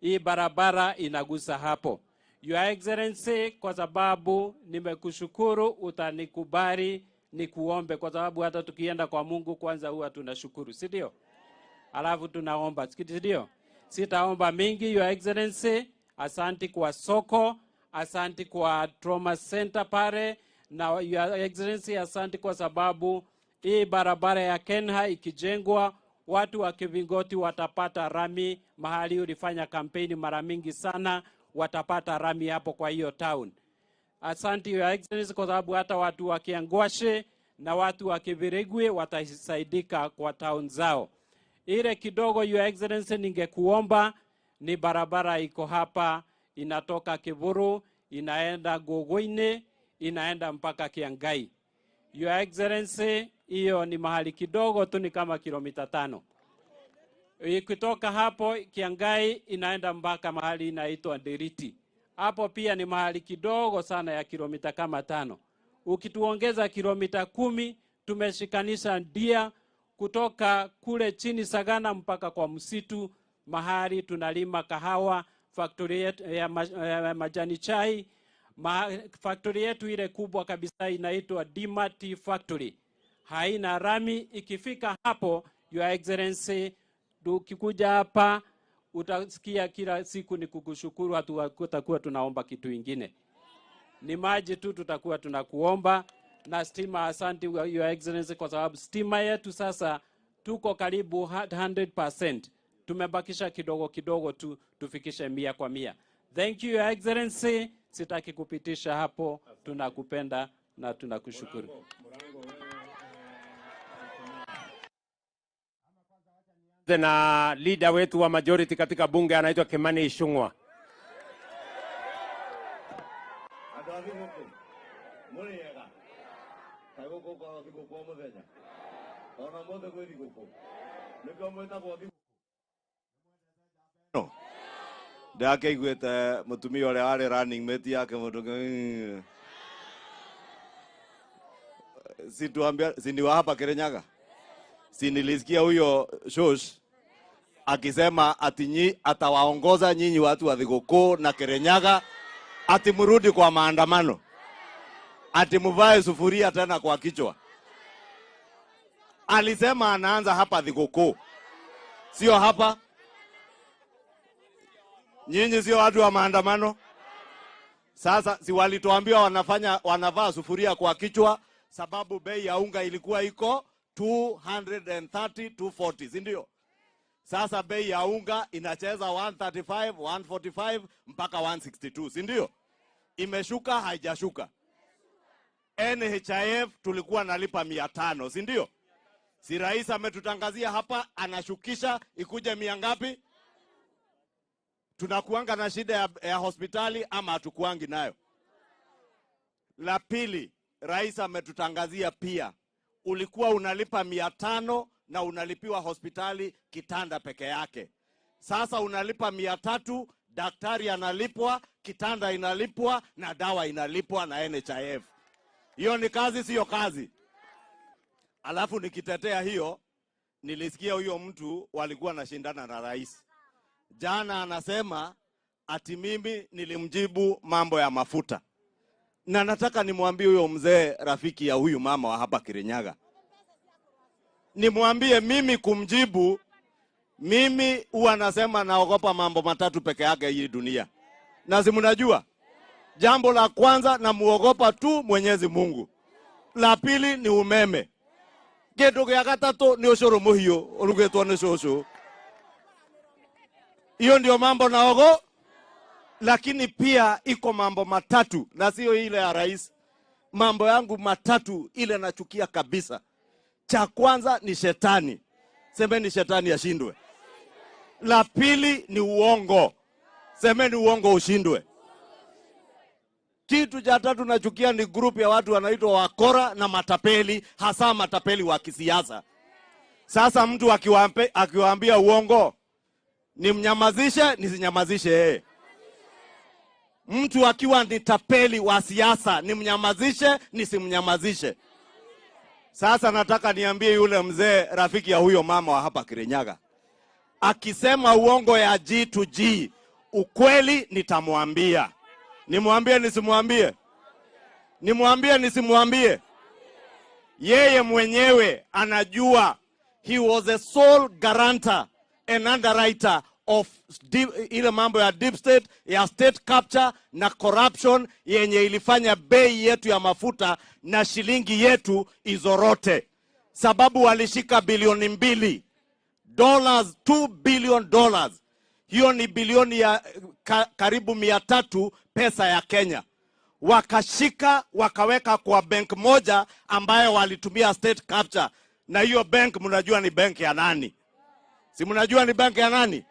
[SPEAKER 5] Hii barabara inagusa hapo. Your Excellency, kwa sababu nimekushukuru, utanikubali nikuombe, kwa sababu hata tukienda kwa Mungu kwanza huwa tunashukuru, si ndio? Alafu tunaomba, si ndio? Sitaomba mingi. Your Excellency, asanti kwa soko, asanti kwa trauma center pale, na Your Excellency, asanti kwa sababu hii barabara ya Kenha ikijengwa, watu wa Kivingoti watapata rami. Mahali ulifanya kampeni mara mingi sana, watapata rami hapo kwa hiyo town. Asante Your Excellency, kwa sababu hata watu wa Kiangwashe na watu wa Kivirigwe watasaidika kwa town zao. Ile kidogo Your Excellency ningekuomba ni barabara iko hapa, inatoka Kivuru, inaenda Gogoine, inaenda mpaka Kiangai. Your Excellency, hiyo ni mahali kidogo tu, ni kama kilomita 5. Ikitoka hapo Kiangai inaenda mpaka mahali inaitwa Nderiti. Hapo pia ni mahali kidogo sana ya kilomita kama 5. Ukituongeza kilomita 10, tumeshikanisha Ndia kutoka kule chini Sagana mpaka kwa msitu, mahali tunalima kahawa, factory yetu ya majani chai. Factory yetu ile kubwa kabisa inaitwa Dima Tea Factory. Haina rami. Ikifika hapo, Your Excellency, ukikuja hapa utasikia kila siku ni kukushukuru, hatutakuwa tunaomba kitu ingine. Ni maji tu tutakuwa tunakuomba, na stima. Asante Your Excellency, kwa sababu stima yetu sasa tuko karibu 100%. Tumebakisha kidogo kidogo tu tufikishe 100%. Thank you Your Excellency, sitaki kupitisha hapo. Tunakupenda na tunakushukuru.
[SPEAKER 3] Na leader wetu wa majority katika bunge anaitwa Kimani Ichungwah.
[SPEAKER 6] Ndake igwete mutumia ore ari running mate yake mundu situambia sindiwa hapa Kirinyaga. Sinilisikia huyo shosh akisema ati atawaongoza nyinyi watu wa Thigũkũ na Kirinyaga ati mrudi kwa maandamano, ati mvae sufuria tena kwa kichwa. Alisema anaanza hapa Thigũkũ, sio hapa. Nyinyi sio watu wa maandamano. Sasa si walituambia wanavaa sufuria kwa kichwa sababu bei ya unga ilikuwa iko 230 240, si ndio? Sasa bei ya unga inacheza 135 145 mpaka 162, si ndio? Imeshuka haijashuka? NHIF tulikuwa nalipa 500, si ndio? Si rais ametutangazia hapa anashukisha ikuje 100 ngapi? Tunakuanga na shida ya hospitali ama hatukuangi nayo? La pili, rais ametutangazia pia ulikuwa unalipa 500 na unalipiwa hospitali kitanda peke yake. Sasa unalipa 300, daktari analipwa, kitanda inalipwa na dawa inalipwa na NHIF. Hiyo ni kazi sio kazi? Alafu nikitetea hiyo, nilisikia huyo mtu walikuwa nashindana na rais. Jana anasema ati mimi nilimjibu mambo ya mafuta. Na nataka nimwambie huyo mzee rafiki ya huyu mama wa hapa Kirinyaga, nimwambie mimi kumjibu, mimi huwa nasema naogopa mambo matatu peke yake hii dunia. Na si mnajua? Jambo la kwanza namuogopa tu Mwenyezi Mungu. La pili ni umeme. Kitu gya gatatu ni ushuru muhiu urugetwo ni shosho. Hiyo ndio mambo naogo. Lakini pia iko mambo matatu na sio ile ya rais. Mambo yangu matatu ile nachukia kabisa. Cha kwanza ni shetani. Semeni shetani ashindwe. La pili ni uongo. Semeni uongo ushindwe. Kitu cha tatu nachukia ni group ya watu wanaitwa wakora na matapeli, hasa matapeli wa kisiasa. Sasa mtu akiwaambia uongo, Nimnyamazishe nisinyamazishe yeye? Mtu akiwa ni tapeli wa siasa nimnyamazishe nisimnyamazishe? Sasa nataka niambie yule mzee rafiki ya huyo mama wa hapa Kirinyaga, akisema uongo ya G to G, ukweli nitamwambia. Nimwambie nisimwambie? Nimwambie nisimwambie? Yeye mwenyewe anajua he was a sole guarantor and underwriter of ile mambo ya deep state, ya state capture na corruption yenye ilifanya bei yetu ya mafuta na shilingi yetu izorote. Sababu walishika bilioni 2 dollars, $2 billion. Hiyo ni bilioni ya karibu 300 pesa ya Kenya. Wakashika wakaweka kwa bank moja ambayo walitumia state capture. Na hiyo bank mnajua ni bank ya nani? Si mnajua ni bank ya nani?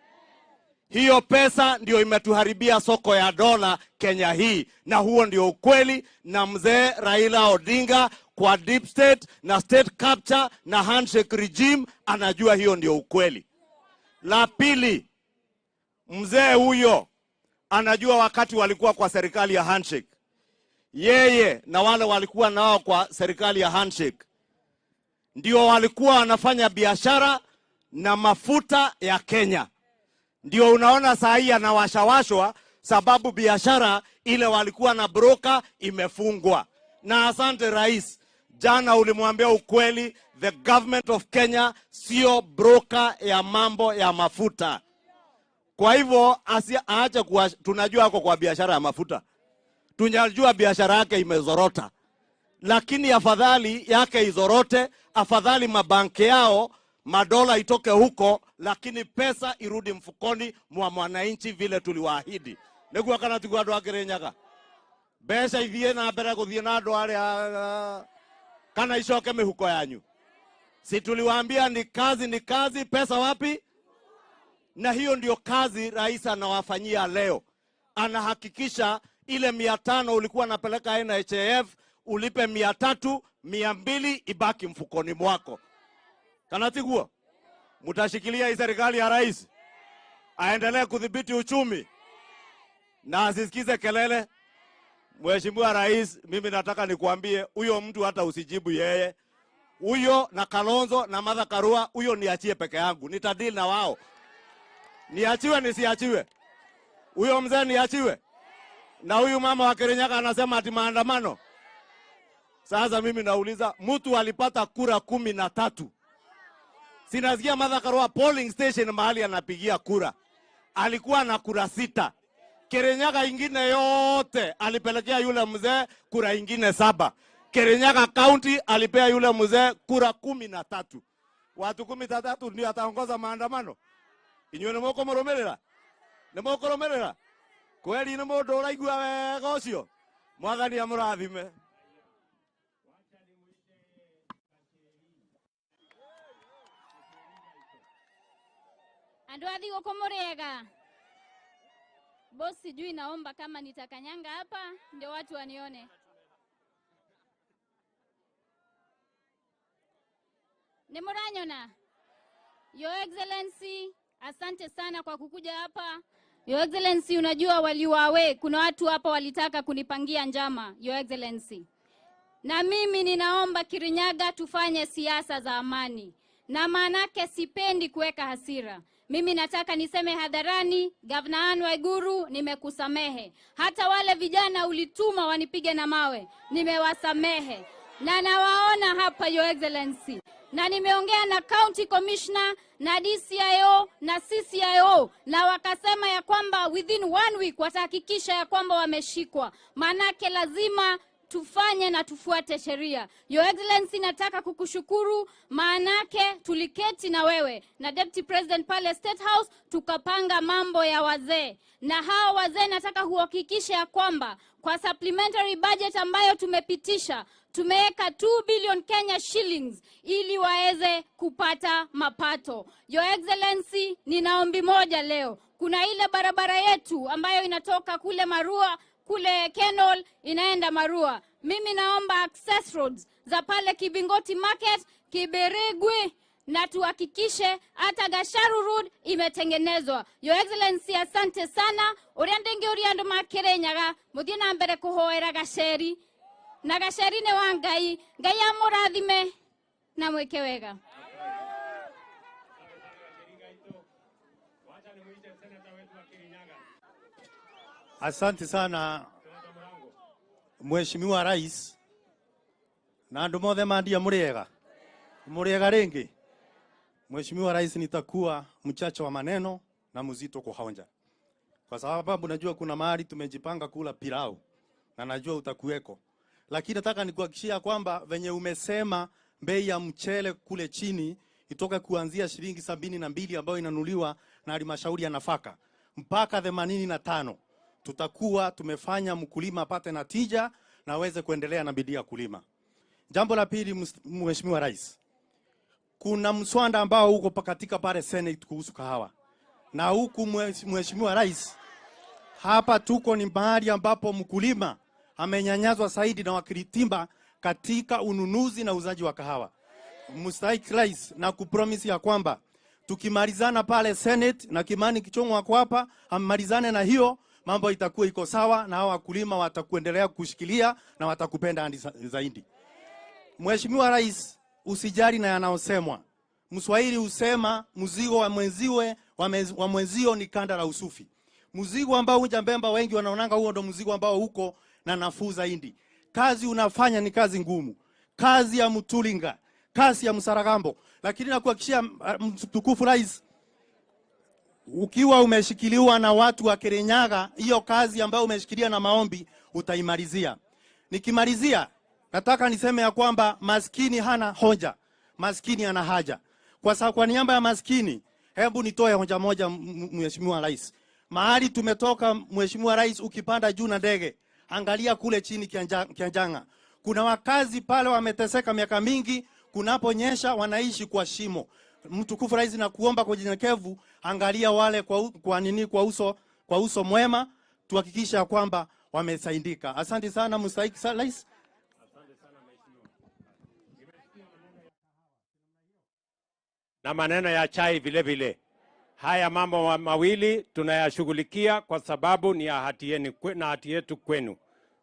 [SPEAKER 6] Hiyo pesa ndio imetuharibia soko ya dola Kenya hii, na huo ndio ukweli. Na mzee Raila Odinga kwa deep state na state capture na handshake regime anajua hiyo ndio ukweli. La pili, mzee huyo anajua wakati walikuwa kwa serikali ya handshake, yeye na wale walikuwa nao kwa serikali ya handshake ndio walikuwa wanafanya biashara na mafuta ya Kenya. Ndio unaona saa hii anawashawashwa sababu biashara ile walikuwa na broker imefungwa. Na asante rais, jana ulimwambia ukweli, the government of Kenya sio broker ya mambo ya mafuta. Kwa hivyo aache kuwa, tunajua ako kwa biashara ya mafuta, tunajua biashara yake imezorota, lakini afadhali yake izorote, afadhali mabanki yao madola itoke huko, lakini pesa irudi mfukoni mwa mwananchi vile tuliwaahidi. Niguo kana tiguo andu a Kirinyaga mbeca ithie na mbere guthie na andu aria kana icoke mihuko yanyu? Si tuliwaambia ni kazi, pesa wapi? Na hiyo ndio kazi rais anawafanyia leo. Anahakikisha ile 500 ulikuwa napeleka NHIF ulipe 300, 200 ibaki mfukoni mwako. Kana tiguo mutashikilia hii serikali ya rais aendelee kudhibiti uchumi na asisikize kelele? Mheshimiwa rais, mimi nataka nikuambie huyo mtu hata usijibu yeye. Huyo na Kalonzo na Martha Karua, huyo niachie peke yangu, nitadili na wao. Niachiwe nisiachiwe? Huyo mzee niachiwe? Na huyu mama wa Kirinyaga anasema ati maandamano. Sasa mimi nauliza, mtu alipata kura 13. Sinasikia Martha Karua polling station mahali anapigia kura alikuwa na kura 6. Kirinyaga ingine yote alipelekea yule mzee kura ingine 7. Kirinyaga county alipea yule mzee kura 13. Watu 13 ndio ataongoza maandamano? Inywe ni moko moromerera? Ni moko romerera? Kweli ni mundu uraigua wega ucio? Mwathani amurathime.
[SPEAKER 7] Andu athi guko muriega. Boss, sijui naomba kama nitakanyanga hapa ndio watu wanione. Ni muranyona? Your Excellency, asante sana kwa kukuja hapa. Your Excellency, unajua waliwawe, kuna watu hapa walitaka kunipangia njama, Your Excellency. Na mimi ninaomba Kirinyaga tufanye siasa za amani. Na maanake sipendi kuweka hasira. Mimi nataka niseme hadharani, Governor Anne Waiguru, nimekusamehe. Hata wale vijana ulituma wanipige na mawe, nimewasamehe. Na nawaona hapa, Your Excellency. Na nimeongea na County Commissioner, na DCIO, na CCIO, na wakasema ya kwamba within 1 week watahakikisha ya kwamba wameshikwa. Maanake lazima tufanye na tufuate sheria. Your Excellency, nataka kukushukuru, maanake tuliketi na wewe na Deputy President pale State House tukapanga mambo ya wazee. Na hao wazee nataka kuhakikisha ya kwamba kwa supplementary budget ambayo tumepitisha, tumeweka 2 billion Kenya shillings ili waweze kupata mapato. Your Excellency, nina ombi moja leo. Kuna ile barabara yetu ambayo inatoka kule Marua, kule Kenol inaenda Marua. Mimi naomba access roads za pale Kibingoti Market, Kiberigwi na tuhakikishe hata Gasharu Road imetengenezwa. Your Excellency, asante sana. Uria ndingi uria andu ma Kirinyaga muthie na mbere kuhoera Gacheri na Gacheri ni wa Ngai. Ngai amurathime na mweke wega.
[SPEAKER 8] Asante sana Mheshimiwa Rais na andu mothe mandia muriega ringi. Mheshimiwa Rais, nitakuwa mchache wa maneno na mzito kuhonja, kwa sababu najua kuna mahali tumejipanga kula pilau na najua utakuweko, lakini nataka nikuhakikishia kwamba venye umesema bei ya mchele kule chini itoka kuanzia shilingi 72 ambayo inanuliwa na halmashauri ya nafaka mpaka 85, tutakuwa tumefanya mkulima apate natija na aweze kuendelea na bidii ya kulima. Jambo la pili, Mheshimiwa Rais, kuna mswada ambao uko katika pale Senate kuhusu kahawa, na huku Mheshimiwa Rais, hapa tuko ni mahali ambapo mkulima amenyanyazwa zaidi na wakiritimba katika ununuzi na uzaji wa kahawa. Mstahiki Rais, na kupromise ya kwamba tukimalizana pale Senate na Kimani Ichungwah kwa hapa amalizane na hiyo mambo, itakuwa iko sawa na hao wakulima watakuendelea kushikilia na watakupenda zaidi. Mheshimiwa Rais, usijali na yanaosemwa. Mswahili usema mzigo wa mwenzio ni kanda la usufi. Mzigo ambao hujambemba wengi wanaonanga huo ndo mzigo ambao uko na nafuu zaidi. Kazi unafanya ni kazi ngumu, kazi ya mtulinga, kazi ya msaragambo, lakini nakuhakikishia mtukufu Rais, ukiwa umeshikiliwa na watu wa Kirinyaga, hiyo kazi ambayo umeshikilia na maombi utaimalizia. Nikimalizia, nataka niseme ya kwamba maskini hana hoja, maskini ana haja. Kwa niaba ya maskini, hebu nitoe hoja moja, Mheshimiwa Rais. Mahali tumetoka, Mheshimiwa Rais, ukipanda juu na ndege, angalia kule chini Kianjanga. Kuna wakazi pale wameteseka miaka mingi, kunaponyesha wanaishi kwa shimo. Mtukufu Rais, na kuomba kwa unyenyekevu, angalia wale kwa uso mwema, tuhakikisha kwamba wamesaidika. Asante sana Mstahiki Rais.
[SPEAKER 3] Na maneno ya chai vile vile. Haya mambo mawili tunayashughulikia kwa sababu ni haki yenu na haki yetu kwenu.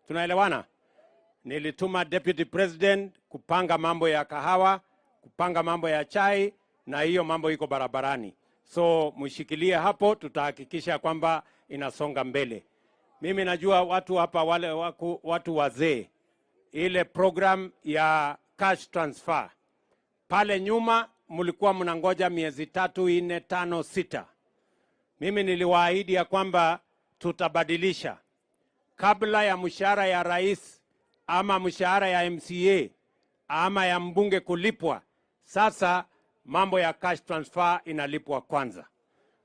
[SPEAKER 3] Tunaelewana? Nilituma Deputy President kupanga mambo ya kahawa, kupanga mambo ya chai, na hiyo mambo iko barabarani. So mshikilie hapo, tutahakikisha kwamba inasonga mbele. Mimi najua watu hapa wale watu wazee, ile program ya cash transfer pale nyuma mlikuwa mnangoja miezi 3, 4, 5, 6. Mimi niliwaahidi ya kwamba tutabadilisha kabla ya mshahara ya rais ama mshahara ya MCA ama ya mbunge kulipwa. Sasa mambo ya cash transfer inalipwa kwanza,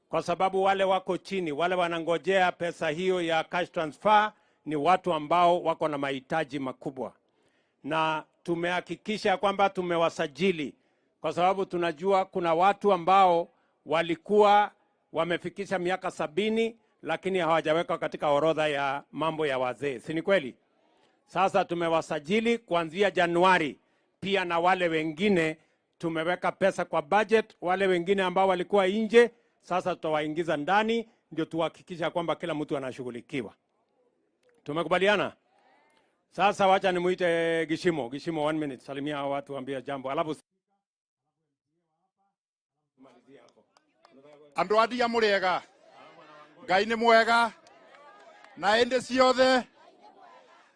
[SPEAKER 3] kwa sababu wale wako chini, wale wanangojea pesa hiyo ya cash transfer ni watu ambao wako na mahitaji makubwa, na tumehakikisha kwamba tumewasajili, kwa sababu tunajua kuna watu ambao walikuwa wamefikisha miaka 70 lakini hawajawekwa katika orodha ya mambo ya wazee. Si ni kweli? Sasa tumewasajili kuanzia Januari. Pia na wale wengine tumeweka pesa kwa budget, wale wengine ambao walikuwa nje sasa tutawaingiza ndani, ndio tuhakikisha kwamba kila mtu anashughulikiwa. Tumekubaliana? Sasa wacha nimuite Gishimo. 1 minute, salimia watu, ambia jambo. Alafu
[SPEAKER 9] andu adia muriega, Ngai ni mwega na ende ciothe.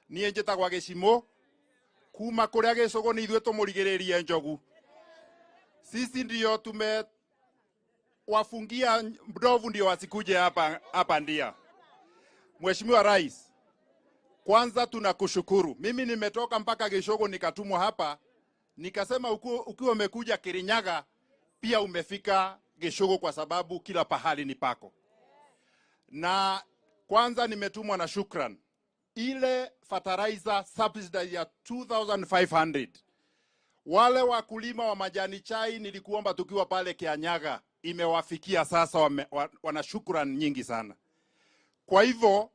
[SPEAKER 9] Nie njitagwa Gishimo kuma kuria Gicugu, ni ithue tumurigiririe njogu. Sisi ndio wafungia ndovu ndio wasikuje hapa Ndia. Mheshimiwa Rais, kwanza tunakushukuru. Mimi nimetoka mpaka Gicugu nikatumwa hapa, nikasema ukiwa umekuja Kirinyaga pia umefika Gicugu, kwa sababu kila pahali ni pako. Na kwanza nimetumwa na shukran. Ile fertilizer subsidy ya 2500 wale wakulima wa majani chai nilikuomba tukiwa pale Kirinyaga imewafikia sasa, wana shukran nyingi sana. Kwa hivyo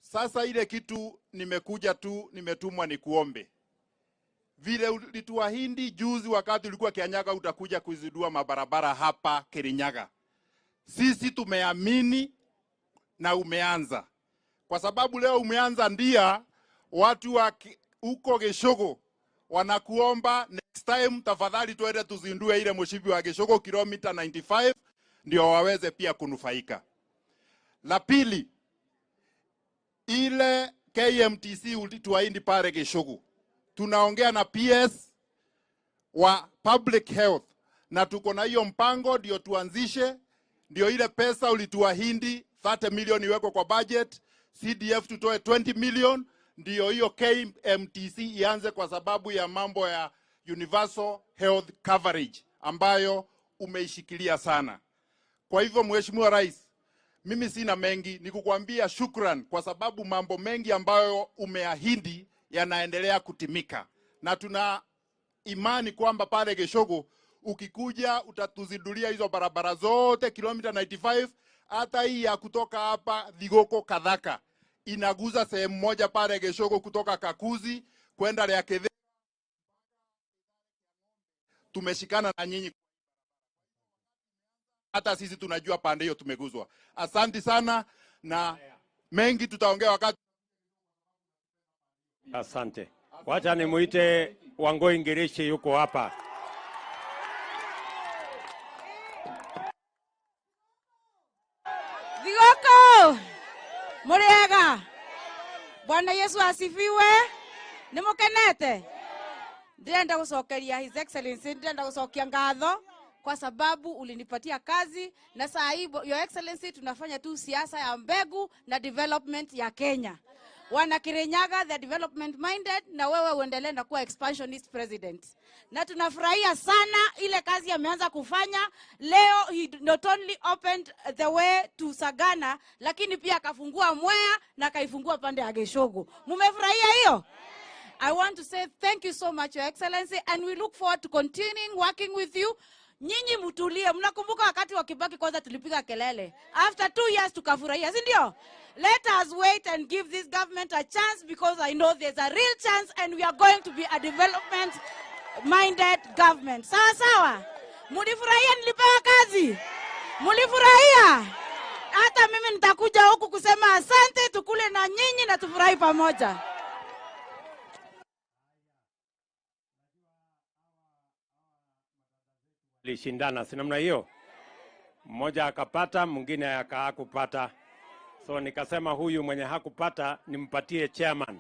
[SPEAKER 9] sasa ile kitu nimekuja tu nimetumwa ni kuombe vile ulituahidi juzi wakati ulikuwa Kirinyaga utakuja kuzidua mabarabara hapa Kirinyaga. Sisi tumeamini na umeanza. Kwa sababu leo umeanza Ndia, watu wa huko Geshogo wanakuomba next time tafadhali tuende tuzindue ile mshipi wa Geshogo kilomita 95 ndio waweze pia kunufaika. La pili, ile KMTC ulituahidi pale Geshogo. Tunaongea na PS wa public health na tuko na hiyo mpango ndio tuanzishe, ndio ile pesa ulituahidi 30 milioni iwekwe kwa budget, CDF tutoe 20 million, ndio hiyo KMTC ianze kwa sababu ya mambo ya universal health coverage ambayo umeishikilia sana. Kwa hivyo Mheshimiwa Rais, mimi sina mengi, ni kukuambia shukran kwa sababu mambo mengi ambayo umeahidi yanaendelea kutimika. Na tuna imani kwamba pale Geshogo ukikuja utatuzindulia hizo barabara zote kilomita 95, hata hii ya kutoka hapa Thigoko Kadhaka inaguza sehemu moja pale Geshogo kutoka Kakuzi kwenda Leakethe. Tumeshikana na nyinyi, hata sisi tunajua pande hiyo tumeguzwa. Asante sana, na mengi tutaongea wakati.
[SPEAKER 3] Asante. Wacha nimuite Wangoi Ngirishi yuko hapa.
[SPEAKER 4] Thigoko Muriega. Bwana Yesu asifiwe. Nimukenete. Ndienda gucokeria His Excellency, ndienda gucokia ngatho kwa sababu ulinipatia kazi, na saa hii Your Excellency tunafanya tu siasa ya mbegu na development ya Kenya. Wana Kirinyaga the development minded, na wewe uendelee na kuwa expansionist president. Na tunafurahia sana ile kazi ameanza kufanya. Leo he not only opened the way to Sagana, lakini pia akafungua Mwea na kaifungua pande ya Geshogo. Mumefurahia hiyo? I want to say thank you so much, Your Excellency, and we look forward to continuing working with you. Nyinyi mtulie, mnakumbuka wakati wa Kibaki kwanza tulipiga kelele. After 2 years tukafurahia, si ndio? Let us wait and give this government a chance, because I know there's a real chance and we are going to be a development minded government. Sawa sawa? Mulifurahia nilipewa kazi? Mulifurahia? Hata mimi nitakuja huku kusema asante, tukule na nyinyi na tufurahi pamoja.
[SPEAKER 3] Lishindana, si namna hiyo? Mmoja akapata, mwingine hakupata. So nikasema huyu mwenye hakupata nimpatie chairman.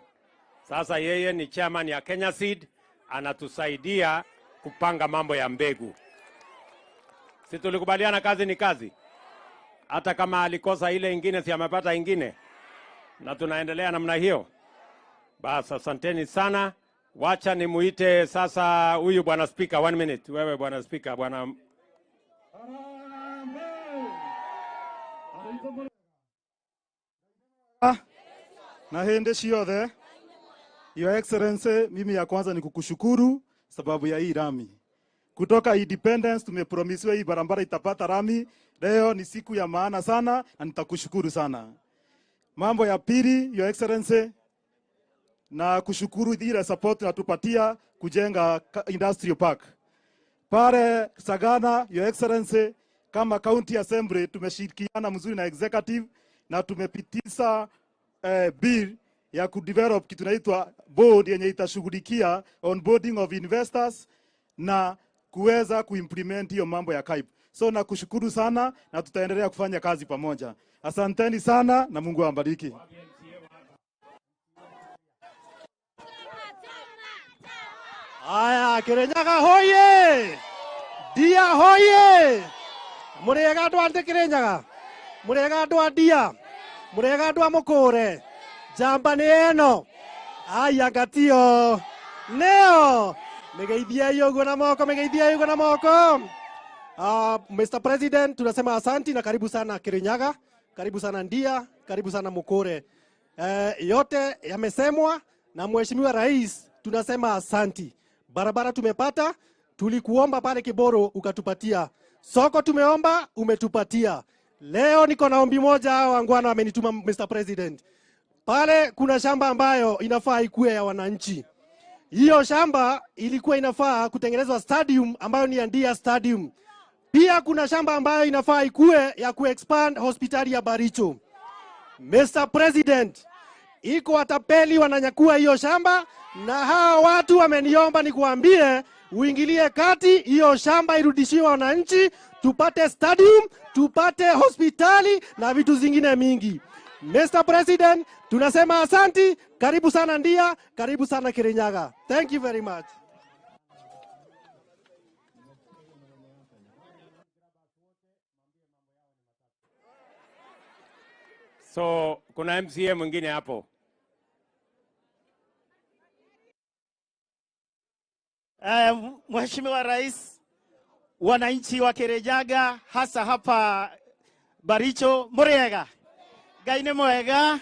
[SPEAKER 3] Sasa yeye ni chairman ya Kenya Seed, anatusaidia kupanga mambo ya mbegu. Si tulikubaliana kazi ni kazi? Hata kama alikosa ile ingine, si amepata ingine? Na tunaendelea namna hiyo. Basi asanteni sana. Wacha nimuite sasa huyu bwana speaker. 1 minute. Wewe bwana speaker, bwana.
[SPEAKER 10] Na hende ciothe, Your Excellency, mimi ya kwanza ni kukushukuru sababu ya hii rami. Kutoka independence tumepromisiwa hii barabara itapata rami. Leo ni siku ya maana sana na nitakushukuru sana. Mambo ya pili, Your Excellency, na kushukuru ile support natupatia kujenga industrial park pale Sagana. Your Excellency, kama county assembly tumeshirikiana mzuri na executive na tumepitisha bill ya kudevelop kitu inaitwa board yenye itashughulikia onboarding of investors na kuweza kuimplement hiyo mambo ya KAIP. So nakushukuru sana na tutaendelea kufanya kazi pamoja. Asanteni sana na Mungu awabariki.
[SPEAKER 11] Aya, Kirinyaga hoye! Ndia hoye! Murega andu a Kirinyaga, murega andu a Ndia, murega andu a Mukure. Jamba ni eno. Aya gatio. Neo. Megeithia yugo na moko, megeithia yugo na moko. Mr. President, tunasema asanti na karibu sana Kirinyaga, karibu sana Ndia, karibu sana Mukure. Yote yamesemwa na Mheshimiwa Rais, tunasema asanti. Barabara tumepata, tulikuomba pale Kiboro ukatupatia. Soko tumeomba, umetupatia. Leo niko na ombi moja, wangwana wamenituma Mr. President. Pale kuna shamba ambayo inafaa ikuwe ya wananchi. Hiyo shamba ilikuwa inafaa kutengenezwa stadium ambayo ni Ndia Stadium. Pia kuna shamba ambayo inafaa ikue ya kuexpand hospitali ya Baricho. Mr. President, iko watapeli wananyakua hiyo shamba, na hawa watu wameniomba nikuambie uingilie kati, hiyo shamba irudishiwe wananchi, tupate stadium, tupate hospitali na vitu zingine mingi. Mr. President, tunasema asanti, karibu sana Ndia, karibu sana Kirinyaga. Thank you very much.
[SPEAKER 3] So kuna MCA mwingine hapo.
[SPEAKER 12] Mheshimiwa Rais, wananchi wa Kirinyaga hasa hapa Baricho, Murega. Gaine mwega.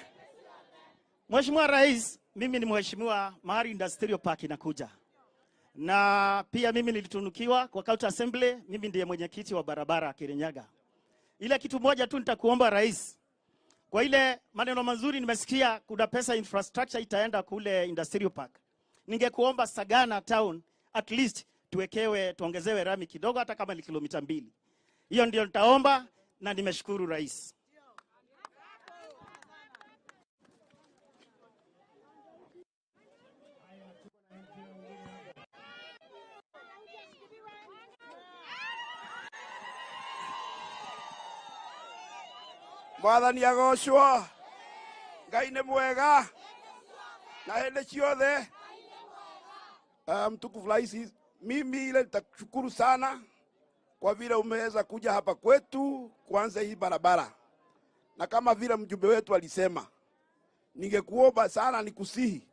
[SPEAKER 12] Mheshimiwa Rais, mimi ni mheshimiwa mahali Industrial Park inakuja. Na pia mimi nilitunukiwa kwa County Assembly, mimi ndiye mwenyekiti wa barabara Kirinyaga. Ile kitu moja tu nitakuomba Rais, kwa ile maneno mazuri nimesikia kuna pesa infrastructure itaenda kule Industrial Park. Ningekuomba Sagana town at least tuongezewe rami kidogo hata kama ni kilomita 2. Hiyo ndio nitaomba na nimeshukuru Rais.
[SPEAKER 13] Mwathani agocwo, Ngai nĩ mwega na hĩndĩ ciothe. Mtukufu Rais, mimi ile nitashukuru sana kwa vile umeweza kuja hapa kwetu kuanza hii barabara, na kama vile mjumbe wetu alisema, ningekuomba sana nikusihi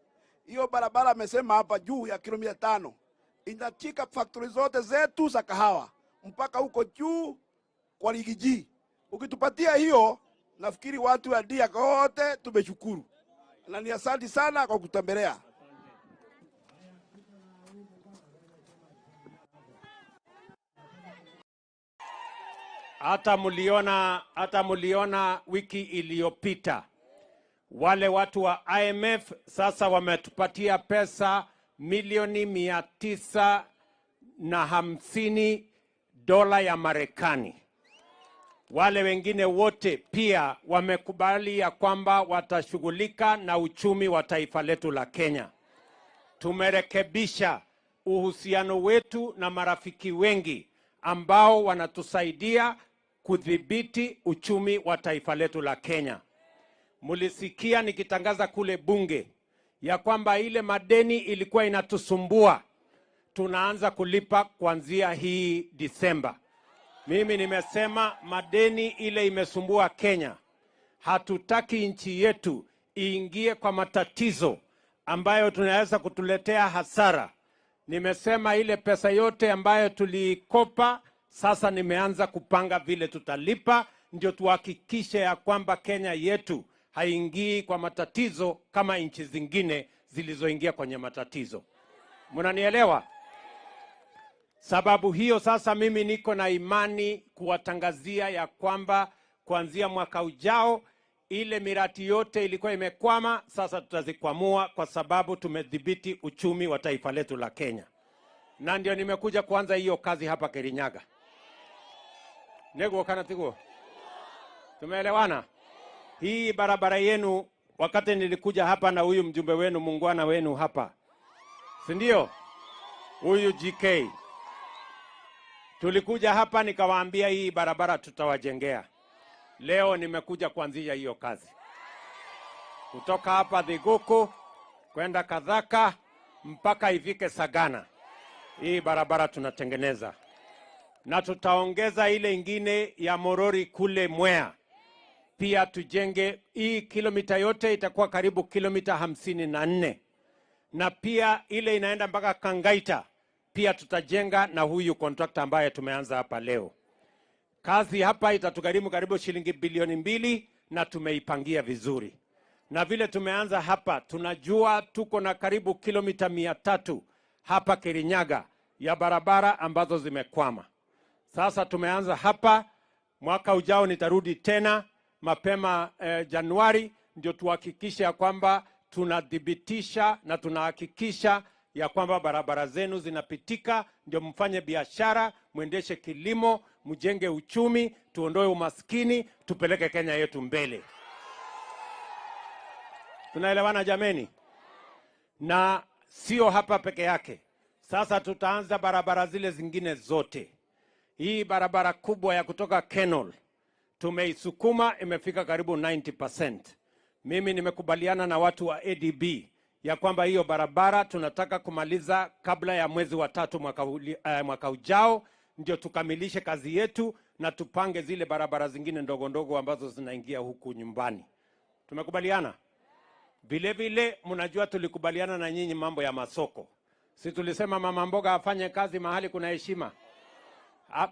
[SPEAKER 13] hiyo barabara amesema hapa juu ya kilomita 5 inachika factory zote zetu za kahawa mpaka huko juu kwa Ligiji. Ukitupatia hiyo, nafikiri watu wa Ndia wote tumeshukuru. Na ni asante sana kwa kutembelea.
[SPEAKER 3] Hata muliona wiki iliyopita wale watu wa IMF sasa wametupatia pesa milioni 950 dola ya Marekani. Wale wengine wote pia wamekubali ya kwamba watashughulika na uchumi wa taifa letu la Kenya. Tumerekebisha uhusiano wetu na marafiki wengi ambao wanatusaidia kudhibiti uchumi wa taifa letu la Kenya. Mulisikia nikitangaza kule bunge ya kwamba ile madeni ilikuwa inatusumbua, tunaanza kulipa kuanzia hii Disemba. Mimi nimesema madeni ile imesumbua Kenya. Hatutaki nchi yetu iingie kwa matatizo ambayo tunaweza kutuletea hasara. Nimesema ile pesa yote ambayo tulikopa, sasa nimeanza kupanga vile tutalipa, ndio tuhakikishe ya kwamba Kenya yetu haingii kwa matatizo kama nchi zingine zilizoingia kwenye matatizo. Mnanielewa? Sababu hiyo sasa mimi niko na imani kuwatangazia ya kwamba kuanzia mwaka ujao ile miradi yote ilikuwa imekwama, sasa tutazikwamua kwa sababu tumedhibiti uchumi wa taifa letu la Kenya. Na ndio nimekuja kuanza hiyo kazi hapa Kirinyaga. Nego kana tigo. Tumeelewana? Hii barabara yenu wakati nilikuja hapa na huyu mjumbe wenu muungwana wenu hapa. Si ndio? Huyu GK. Tulikuja hapa nikawaambia hii barabara tutawajengea. Leo nimekuja kuanzia hiyo kazi. Kutoka hapa Thiguku kwenda Kadhaka mpaka ifike Sagana. Hii barabara tunatengeneza. Na tutaongeza ile ingine ya Morori kule Mwea. Pia tujenge hii kilomita yote itakuwa karibu kilomita 54. Na pia ile inaenda mpaka Kangaita. Pia tutajenga na huyu contractor ambaye tumeanza hapa leo. Kazi hapa itatugharimu karibu shilingi bilioni 2 na tumeipangia vizuri. Na vile tumeanza hapa, tunajua tuko na karibu kilomita 300 hapa Kirinyaga ya barabara ambazo zimekwama. Sasa tumeanza hapa, mwaka ujao nitarudi tena mapema Januari, ndio tuhakikisha kwamba tunadhibitisha na tunahakikisha ya kwamba barabara zenu zinapitika, ndio mfanye biashara, muendeshe kilimo, mjenge uchumi, tuondoe umaskini, tupeleke Kenya yetu mbele. Tunaelewana jameni? Na sio hapa peke yake. Sasa tutaanza barabara zile zingine zote. Hii barabara kubwa ya kutoka Kenol tumeisukuma, imefika karibu 90%. Mimi nimekubaliana na watu wa ADB ya kwamba hiyo barabara tunataka kumaliza kabla ya mwezi wa 3 mwaka ujao, ndio tukamilishe kazi yetu na tupange zile barabara zingine ndogo ndogo ambazo zinaingia huku nyumbani. Tumekubaliana? Vile vile mnajua tulikubaliana na nyinyi mambo ya masoko. Si tulisema mama mboga afanye kazi mahali kuna heshima?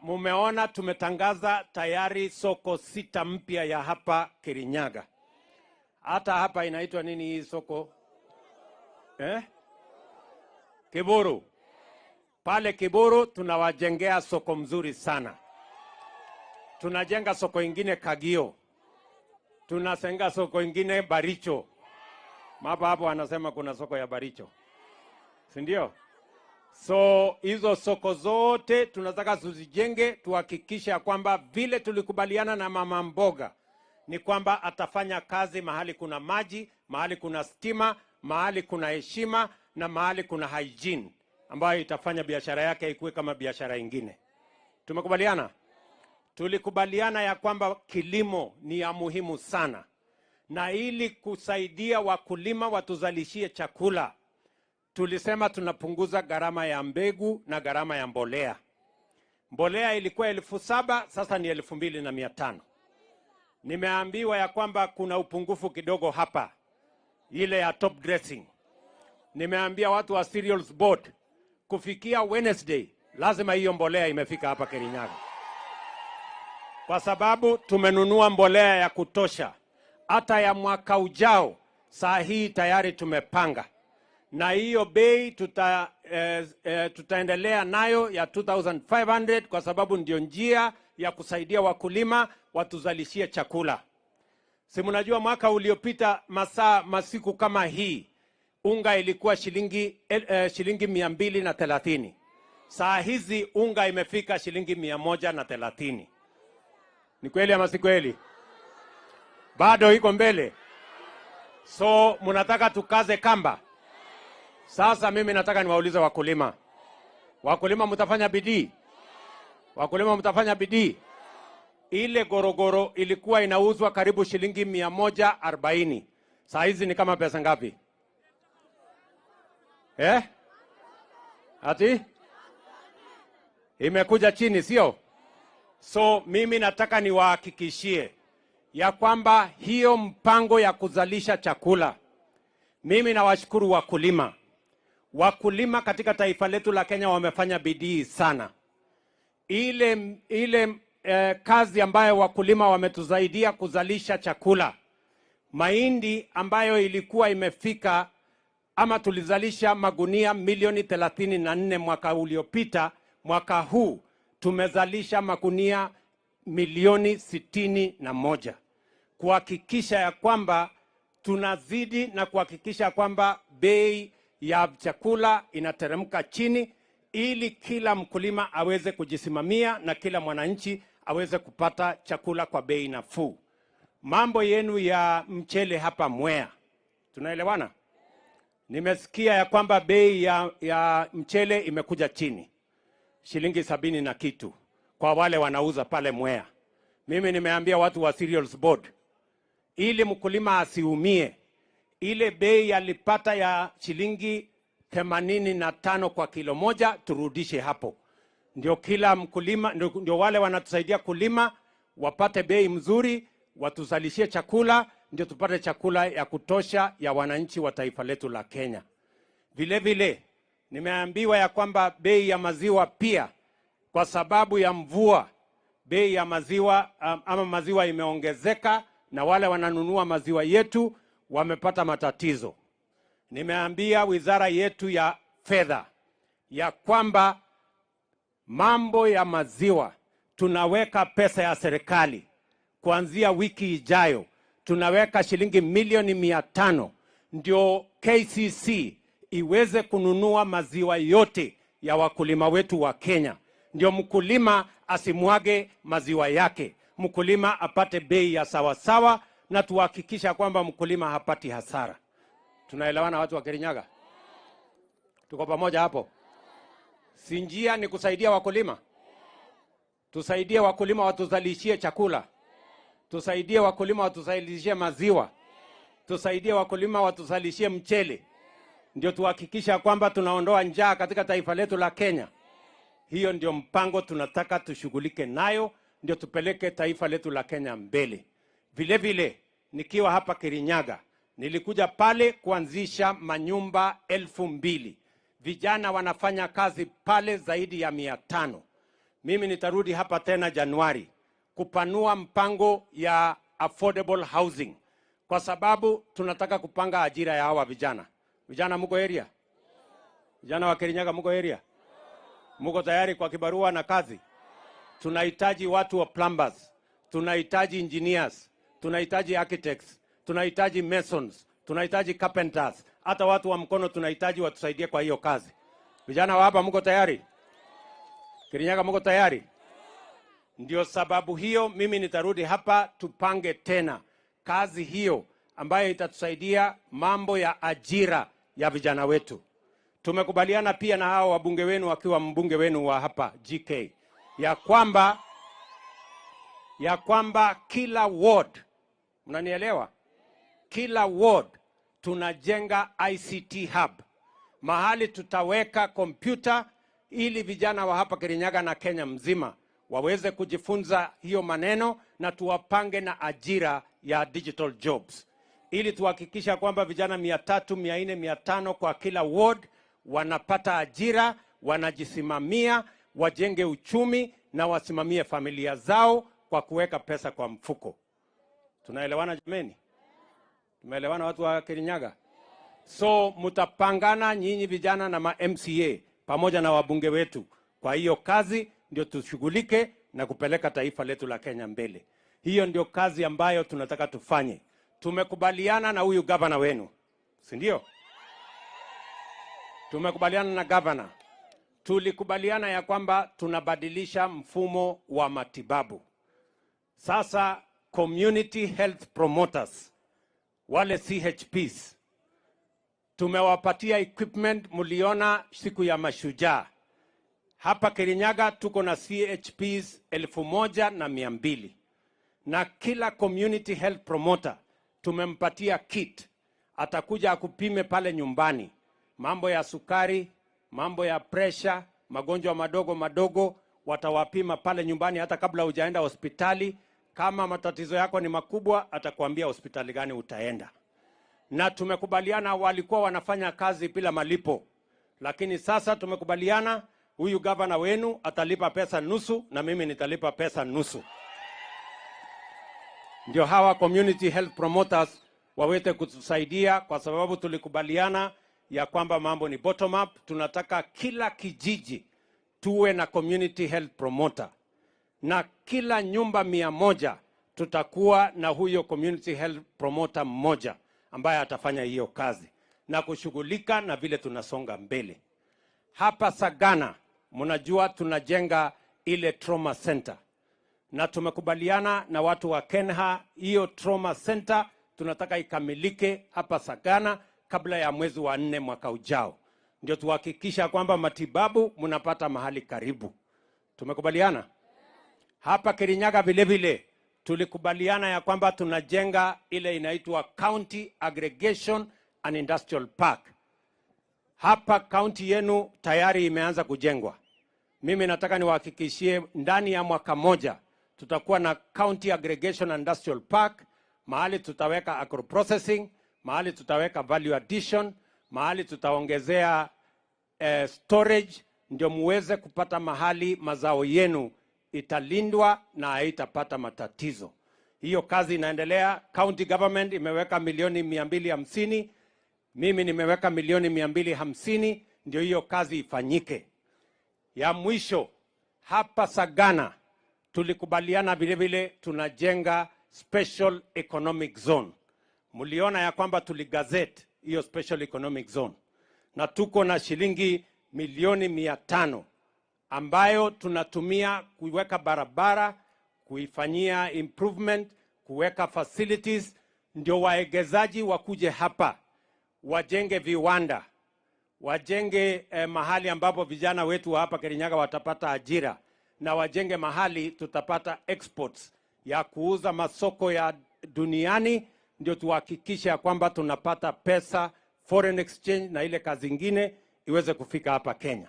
[SPEAKER 3] Mumeona tumetangaza tayari soko 6 mpya ya hapa Kirinyaga. Hata hapa inaitwa nini hii soko? Kiburu. Pale Kiburu tunawajengea soko mzuri sana. Tunajenga soko ingine Kagio. Tunasenga soko ingine Baricho. Mapa hapo anasema kuna soko ya Baricho. Si ndio? So hizo soko zote tunataka tuzijenge, tuhakikisha kwamba vile tulikubaliana na mama mboga ni kwamba atafanya kazi mahali kuna maji, mahali kuna stima, mahali kuna heshima na mahali kuna hygiene ambayo itafanya biashara yake ikuwe kama biashara ingine. Tumekubaliana? Tulikubaliana ya kwamba kilimo ni ya muhimu sana, na ili kusaidia wakulima watuzalishie chakula, tulisema tunapunguza gharama ya mbegu na gharama ya mbolea. Mbolea ilikuwa 7,000, sasa ni 2,500. Nimeambiwa ya kwamba kuna upungufu kidogo hapa, ile ya top dressing. Nimeambia watu wa cereals board kufikia Wednesday lazima hiyo mbolea imefika hapa Kirinyaga, kwa sababu tumenunua mbolea ya kutosha hata ya mwaka ujao. Saa hii tayari tumepanga, na hiyo bei tutaendelea nayo ya 2,500 kwa sababu ndio njia ya kusaidia wakulima watuzalishie chakula. Si mnajua mwaka uliopita masiku kama hii unga ilikuwa shilingi 230. Saa hizi unga imefika shilingi 130. Ni kweli ama si kweli? Bado iko mbele. So mnataka tukaze kamba. Sasa mimi nataka niwaulize wakulima. Wakulima mtafanya bidii? Wakulima mtafanya bidii? Ile gorogoro ilikuwa inauzwa karibu shilingi 140. Saa hizi ni kama pesa ngapi? Ati? Imekuja chini, sio? So mimi nataka niwahakikishie ya kwamba hiyo mpango ya kuzalisha chakula, mimi nawashukuru wakulima. Wakulima katika taifa letu la Kenya wamefanya bidii sana. Ile kazi ambayo wakulima wametusaidia kuzalisha chakula, mahindi ambayo ilikuwa imefika ama tulizalisha magunia milioni 34 mwaka uliopita, mwaka huu tumezalisha magunia milioni 61, kuhakikisha ya kwamba tunazidi na kuhakikisha kwamba bei ya chakula inateremka chini, ili kila mkulima aweze kujisimamia na kila mwananchi aweze kupata chakula kwa bei nafuu. Mambo yenu ya mchele hapa Mwea, tunaelewana? Nimesikia ya kwamba bei ya mchele imekuja chini, shilingi 70 na kitu kwa wale wanauza pale Mwea. Mimi nimeambia watu wa cereals board, ili mkulima asiumie, ile bei alipata ya shilingi 85 kwa kilo moja turudishe hapo. Ndio kila mkulima, ndio wale wanatusaidia kulima wapate bei mzuri, watuzalishie chakula, ndio tupate chakula ya kutosha ya wananchi wa taifa letu la Kenya. Vile vile nimeambiwa ya kwamba bei ya maziwa pia, kwa sababu ya mvua, bei ya maziwa ama maziwa imeongezeka, na wale wananunua maziwa yetu wamepata matatizo. Nimeambia wizara yetu ya fedha ya kwamba mambo ya maziwa tunaweka pesa ya serikali. Kuanzia wiki ijayo tunaweka shilingi milioni 500 ndio KCC iweze kununua maziwa yote ya wakulima wetu wa Kenya. Ndio mkulima asimwage maziwa yake, mkulima apate bei ya sawasawa, na tuhakikisha kwamba mkulima hapati hasara. Tunaelewana watu wa Kirinyaga? Tuko pamoja hapo? Si njia ni kusaidia wakulima? Tusaidie wakulima watuzalishie chakula. Tusaidie wakulima watuzalishie maziwa. Tusaidie wakulima watuzalishie mchele. Ndio tuhakikisha kwamba tunaondoa njaa katika taifa letu la Kenya. Hiyo ndio mpango tunataka tushughulike nayo, ndio tupeleke taifa letu la Kenya mbele. Vile vile nikiwa hapa Kirinyaga, nilikuja pale kuanzisha manyumba 2,000. Vijana wanafanya kazi pale zaidi ya 500. Mimi nitarudi hapa tena Januari kupanua mpango ya affordable housing, kwa sababu tunataka kupanga ajira ya hawa vijana. Vijana mko area? Vijana wa Kirinyaga mko area? Mko tayari kwa kibarua na kazi? Tunahitaji watu wa plumbers, tunahitaji engineers, tunahitaji architects, tunahitaji masons, tunahitaji carpenters, hata watu wa mkono tunahitaji watusaidie kwa hiyo kazi. Vijana wa hapa mko tayari? Kirinyaga mko tayari? Ndio sababu hiyo mimi nitarudi hapa tupange tena kazi hiyo ambayo itatusaidia mambo ya ajira ya vijana wetu. Tumekubaliana pia na hao wabunge wenu, wakiwa mbunge wenu wa hapa GK, ya kwamba kila ward, mnanielewa? Kila ward tunajenga ICT hub, mahali tutaweka kompyuta ili vijana wa hapa Kirinyaga na Kenya mzima waweze kujifunza hiyo maneno, na tuwapange na ajira ya digital jobs, ili tuhakikisha kwamba vijana 300, 400, 500 kwa kila ward wanapata ajira, wanajisimamia, wajenge uchumi na wasimamie familia zao kwa kuweka pesa kwa mfuko. Tunaelewana jameni? Tumeelewana watu wa Kirinyaga? So mutapangana nyinyi vijana na ma MCA pamoja na wabunge wetu kwa hiyo kazi, ndio tushughulike na kupeleka taifa letu la Kenya mbele. Hiyo ndio kazi ambayo tunataka tufanye. Tumekubaliana na huyu gavana wenu, si ndio? Tumekubaliana na gavana. Tulikubaliana ya kwamba tunabadilisha mfumo wa matibabu. Sasa community health promoters, wale CHPs, tumewapatia equipment. Muliona siku ya mashujaa hapa Kirinyaga tuko na CHPs 1,200, na kila community health promoter tumempatia kit. Atakuja akupime pale nyumbani mambo ya sukari, mambo ya pressure, magonjwa madogo madogo, watawapima pale nyumbani hata kabla hujaenda hospitali. Kama matatizo yako ni makubwa, atakwambia hospitali gani utaenda. Na tumekubaliana, walikuwa wanafanya kazi bila malipo, lakini sasa tumekubaliana huyu gavana wenu atalipa pesa nusu na mimi nitalipa pesa nusu. Ndio hawa community health promoters waweze kutusaidia, kwa sababu tulikubaliana ya kwamba mambo ni bottom up. Tunataka kila kijiji tuwe na community health promoter, na kila nyumba 100 tutakuwa na huyo community health promoter mmoja ambaye atafanya hiyo kazi na kushughulika na vile tunasonga mbele. Hapa Sagana mnajua tunajenga ile trauma center, na tumekubaliana na watu wa Kenha hiyo trauma center tunataka ikamilike hapa Sagana kabla ya mwezi wa 4 mwaka ujao. Ndio tuhakikisha kwamba matibabu mnapata mahali karibu. Tumekubaliana? Hapa Kirinyaga vile vile tulikubaliana ya kwamba tunajenga ile inaitwa County Aggregation and Industrial Park. Hapa county yenu tayari imeanza kujengwa. Mimi nataka niwahakikishie ndani ya mwaka moja tutakuwa na County Aggregation and Industrial Park, mahali tutaweka agroprocessing, mahali tutaweka value addition, mahali tutaongezea storage, ndio muweze kupata mahali mazao yenu italindwa na haitapata matatizo. Hiyo kazi inaendelea. County government imeweka milioni 250, mimi nimeweka milioni 250, ndio hiyo kazi ifanyike. Ya mwisho, hapa Sagana tulikubaliana vile vile tunajenga special economic zone. Muliona ya kwamba tuligazette hiyo special economic zone, na tuko na shilingi milioni 500 ambayo tunatumia kuweka barabara, kuifanyia improvement, kuweka facilities, ndio waegezaji wakuje hapa, wajenge viwanda, wajenge mahali ambapo vijana wetu hapa Kirinyaga watapata ajira, na wajenge mahali tutapata exports ya kuuza masoko ya duniani, ndio tuhakikishe kwamba tunapata pesa, foreign exchange na ile kazi ingine iweze kufika hapa Kenya.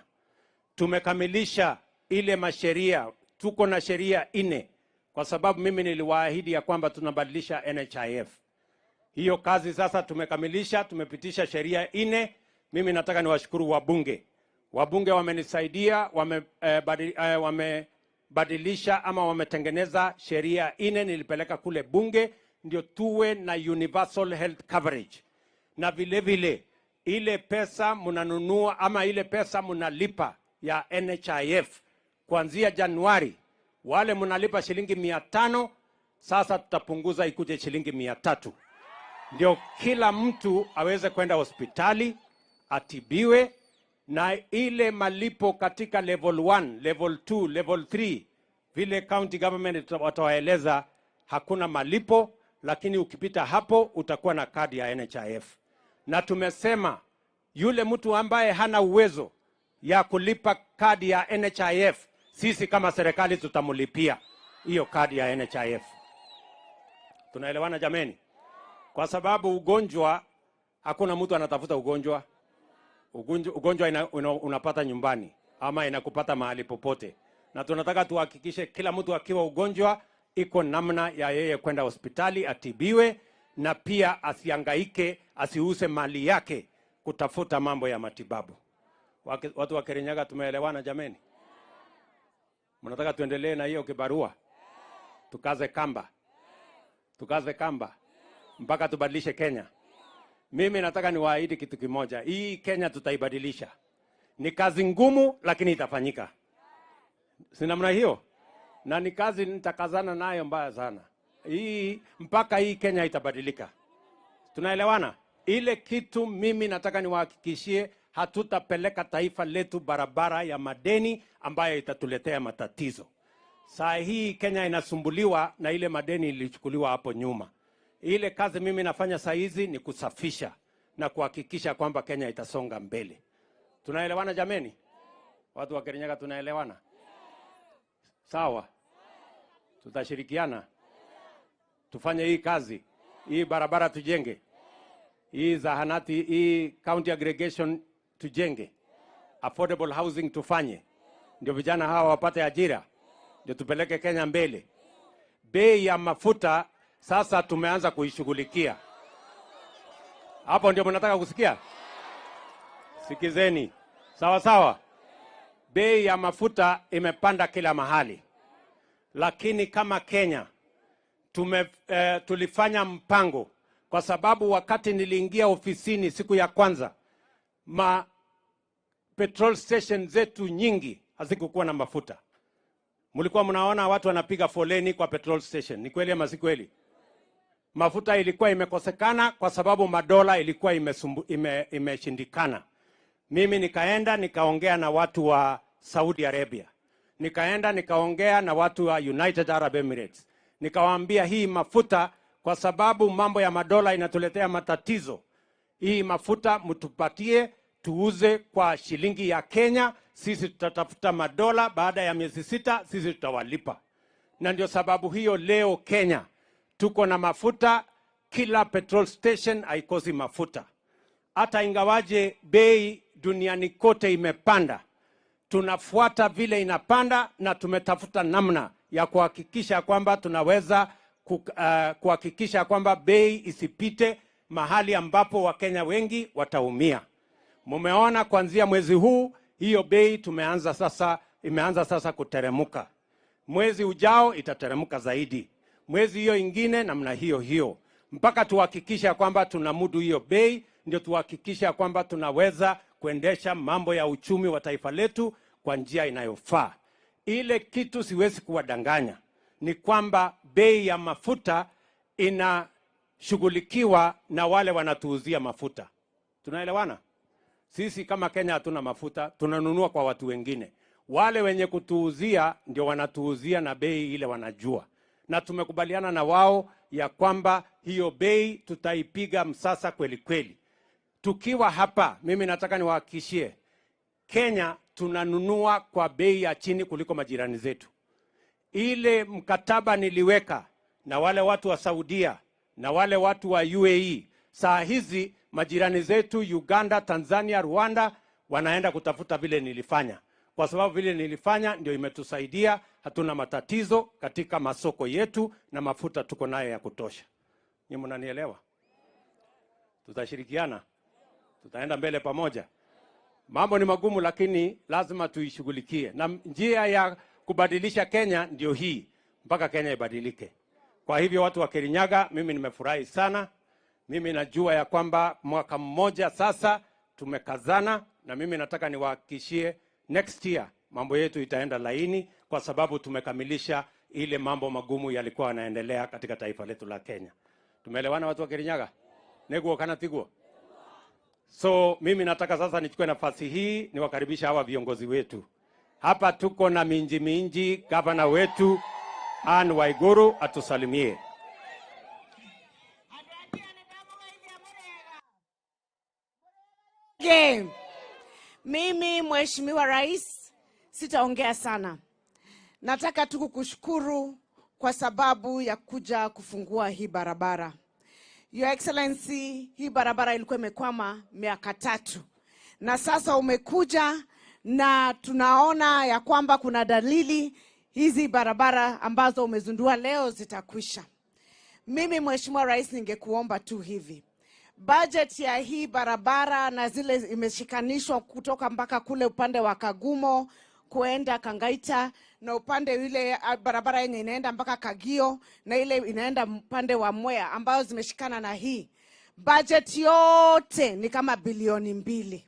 [SPEAKER 3] Tumekamilisha ile masheria, tuko na sheria 4 kwa sababu mimi niliwaahidi ya kwamba tunabadilisha NHIF. Hiyo kazi sasa tumekamilisha, tumepitisha sheria 4. Mimi nataka niwashukuru wabunge. Wabunge wamenisaidia, wamebadilisha ama wametengeneza sheria 4 nilipeleka kule bunge, ndio tuwe na universal health coverage. Na vile vile ile pesa mnanunua ama ile pesa mnalipa ya NHIF kuanzia Januari, wale mnalipa shilingi 500, sasa tutapunguza ikuje shilingi 300. Ndio kila mtu aweze kwenda hospitali atibiwe, na ile malipo katika level 1, level 2, level 3 vile county government watawaeleza hakuna malipo, lakini ukipita hapo utakuwa na kadi ya NHIF. Na tumesema yule mtu ambaye hana uwezo ya kulipa kadi ya NHIF, sisi kama serikali tutamulipia hiyo kadi ya NHIF. Tunaelewana jameni? Kwa sababu ugonjwa, hakuna mtu anatafuta ugonjwa. Ugonjwa unapata nyumbani ama inakupata mahali popote. Na tunataka tuhakikishe kila mtu akiwa ugonjwa iko namna ya yeye kwenda hospitali atibiwe, na pia asihangaike, asiuse mali yake kutafuta mambo ya matibabu. Watu wa Kirinyaga tumeelewana jameni? Mnataka tuendelee na hiyo kibarua? Tukaze kamba. Tukaze kamba mpaka tubadilishe Kenya. Mimi nataka niwaahidi kitu kimoja. Hii Kenya tutaibadilisha. Ni kazi ngumu lakini itafanyika. Si namna hiyo? Na ni kazi nitakazana nayo mbaya sana. Mpaka hii Kenya itabadilika. Tunaelewana? Ile kitu mimi nataka niwahakikishie, hatutapeleka taifa letu barabara ya madeni ambayo itatuletea matatizo. Saa hii Kenya inasumbuliwa na ile madeni ilichukuliwa hapo nyuma. Ile kazi mimi nafanya saa hizi ni kusafisha na kuhakikisha kwamba Kenya itasonga mbele. Tunaelewana jameni? Watu wa Kirinyaga tunaelewana? Sawa. Tutashirikiana. Tufanye hii kazi. Hii barabara tujenge. Hii zahanati, hii county aggregation tujenge. Affordable housing tufanye. Ndio vijana hawa wapate ajira. Ndio tupeleke Kenya mbele. Bei ya mafuta sasa tumeanza kuishughulikia. Hapo ndio mnataka kusikia? Sikizeni. Sawa sawa. Bei ya mafuta imepanda kila mahali. Lakini kama Kenya tulifanya mpango, kwa sababu wakati niliingia ofisini siku ya kwanza, petrol station zetu nyingi hazikukuwa na mafuta. Mlikuwa mnaona watu wanapiga foleni kwa petrol station. Ni kweli ama si kweli? Mafuta ilikuwa imekosekana kwa sababu madola ilikuwa imeshindikana. Mimi nikaenda nikaongea na watu wa Saudi Arabia. Nikaenda nikaongea na watu wa United Arab Emirates. Nikawaambia hii mafuta, kwa sababu mambo ya madola inatuletea matatizo, hii mafuta mtupatie tuuze kwa shilingi ya Kenya, sisi tutatafuta madola, baada ya miezi 6 sisi tutawalipa. Na ndio sababu hiyo leo Kenya tuko na mafuta, kila petrol station haikosi mafuta. Hata ingawaje bei duniani kote imepanda, tunafuata vile inapanda, na tumetafuta namna ya kuhakikisha kwamba tunaweza kuhakikisha kwamba bei isipite mahali ambapo Wakenya wengi wataumia. Mumeona kuanzia mwezi huu hiyo bei imeanza sasa kuteremuka. Mwezi ujao itateremuka zaidi. Mwezi hiyo ingine namna hiyo. Mpaka tuhakikisha kwamba tunamudu hiyo bei, ndio tuhakikisha kwamba tunaweza kuendesha mambo ya uchumi wa taifa letu kwa njia inayofaa. Ile kitu siwezi kuwadanganya ni kwamba bei ya mafuta inashughulikiwa na wale wanatuuzia mafuta. Tunaelewana? Sisi kama Kenya hatuna mafuta, tunanunua kwa watu wengine. Wale wenye kutuuzia ndio wanatuuzia na bei ile wanajua. Na tumekubaliana na wao ya kwamba hiyo bei tutaipiga msasa kweli kweli. Tukiwa hapa, mimi nataka niwahakikishie, Kenya tunanunua kwa bei ya chini kuliko majirani zetu. Ile mkataba niliweka na wale watu wa Saudia na wale watu wa UAE, saa hizi majirani zetu Uganda, Tanzania, Rwanda wanaenda kutafuta vile nilifanya. Kwa sababu vile nilifanya ndio imetusaidia, hatuna matatizo katika masoko yetu na mafuta tuko nayo ya kutosha. Nyinyi mnanielewa? Tutashirikiana. Tutaenda mbele pamoja. Mambo ni magumu lakini lazima tuishughulikie. Na njia ya kubadilisha Kenya ndio hii, mpaka Kenya ibadilike. Kwa hivyo watu wa Kirinyaga, mimi nimefurahi sana. Mimi najua ya kwamba mwaka mmoja sasa tumekazana, na mimi nataka niwahakikishie next year mambo yetu itaenda laini, kwa sababu tumekamilisha ile mambo magumu yalikuwa yanaendelea katika taifa letu la Kenya. Tumeelewana watu wa Kirinyaga? Neguo kana tiguo? So mimi nataka sasa nichukue nafasi hii niwakaribisha hawa viongozi wetu. Hapa tuko na minji gavana wetu Anne Waiguru atusalimie.
[SPEAKER 4] Mimi Mheshimiwa Rais sitaongea sana. Nataka tu kukushukuru kwa sababu ya kuja kufungua hii barabara. Your Excellency, hii barabara ilikuwa imekwama miaka 3. Na sasa umekuja na tunaona ya kwamba kuna dalili hizi barabara ambazo umezindua leo zitakwisha. Mimi Mheshimiwa Rais ningekuomba tu hivi. Budget ya hii barabara na zile imeshikanishwa kutoka mpaka kule upande wa Kagumo kuenda Kangaita, na upande ile barabara yenye inaenda mpaka Kagio, na ile inaenda upande wa Mwea ambazo zimeshikana na hii. Budget yote ni kama bilioni 2.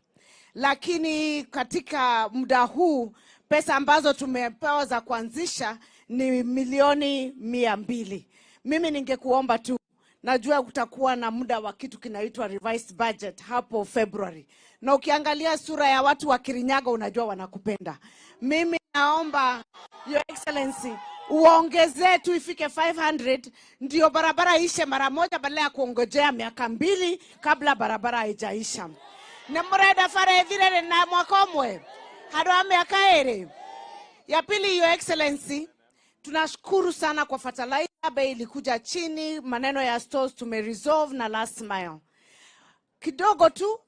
[SPEAKER 4] Lakini katika muda huu pesa ambazo tumepewa za kuanzisha ni milioni 200. Mimi ningekuomba tu, najua kutakuwa na muda wa kitu kinaitwa revised budget hapo February. Na ukiangalia sura ya watu wa Kirinyaga unajua wanakupenda. Mimi naomba Your Excellency uongezee tu ifike 500 ndio barabara ishe mara moja badala ya kuongojea miaka 2 kabla barabara haijaisha. Na mreda fare vile na mwakomwe hado miaka 2. Ya pili, Your Excellency, tunashukuru sana kwa fertilizer, bei ilikuja chini, maneno ya stores tumeresolve na last mile. Kidogo tu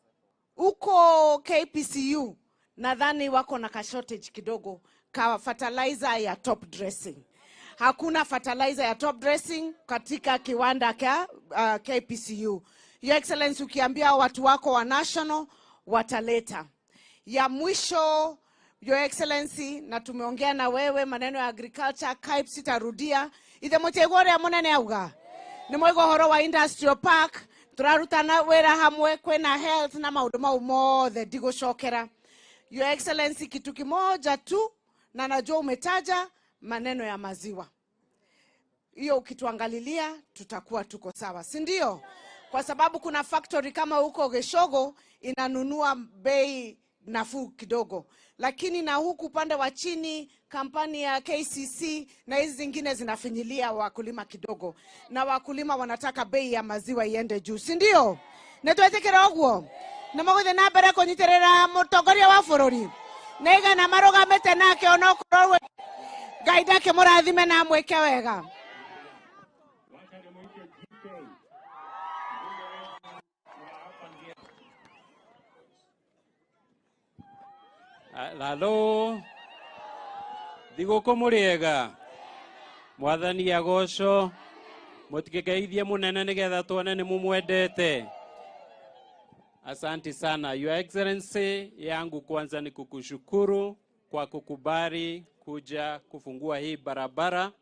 [SPEAKER 4] uko KPCU nadhani wako na shortage kidogo ka fertilizer ya top dressing. Hakuna fertilizer ya top dressing katika kiwanda ka KPCU. Your Excellency, ukiambia watu wako wa national wataleta. Ya mwisho, Your Excellency, na tumeongea na wewe maneno ya agriculture, KAIP sitarudia. Ithe mutegore ya munene auga. Ni mwego horo wa industrial park, turarutana wera hamwe kwena health na maundu mau mothe ndigũcokera. Your Excellency, kitu kimoja tu na najua umetaja maneno ya maziwa. Hiyo ukituangalilia tutakuwa tuko sawa, si ndio? Kwa sababu kuna factory kama huko Geshogo inanunua bei nafuu kidogo. Lakini na huku upande wa chini kampani ya KCC na hizi zingine zinafinyilia wakulima kidogo. Na wakulima wanataka bei ya maziwa iende juu, si ndio? Netwetekera ogwo. Na mogothe na mbere kunyiterera mutongoria wa bururi. Neiga na marugamite nake onokorwo Ngai ndake murathime na mweke wega.
[SPEAKER 5] Halo. Thigũkũ mũrĩega. Mwathani agocwo. Mũtikegeithie mũnene nĩgetha tuone nĩ mumwendete. Asante sana. Your Excellency, yangu kwanza ni kukushukuru kwa kukubali kuja kufungua hii barabara.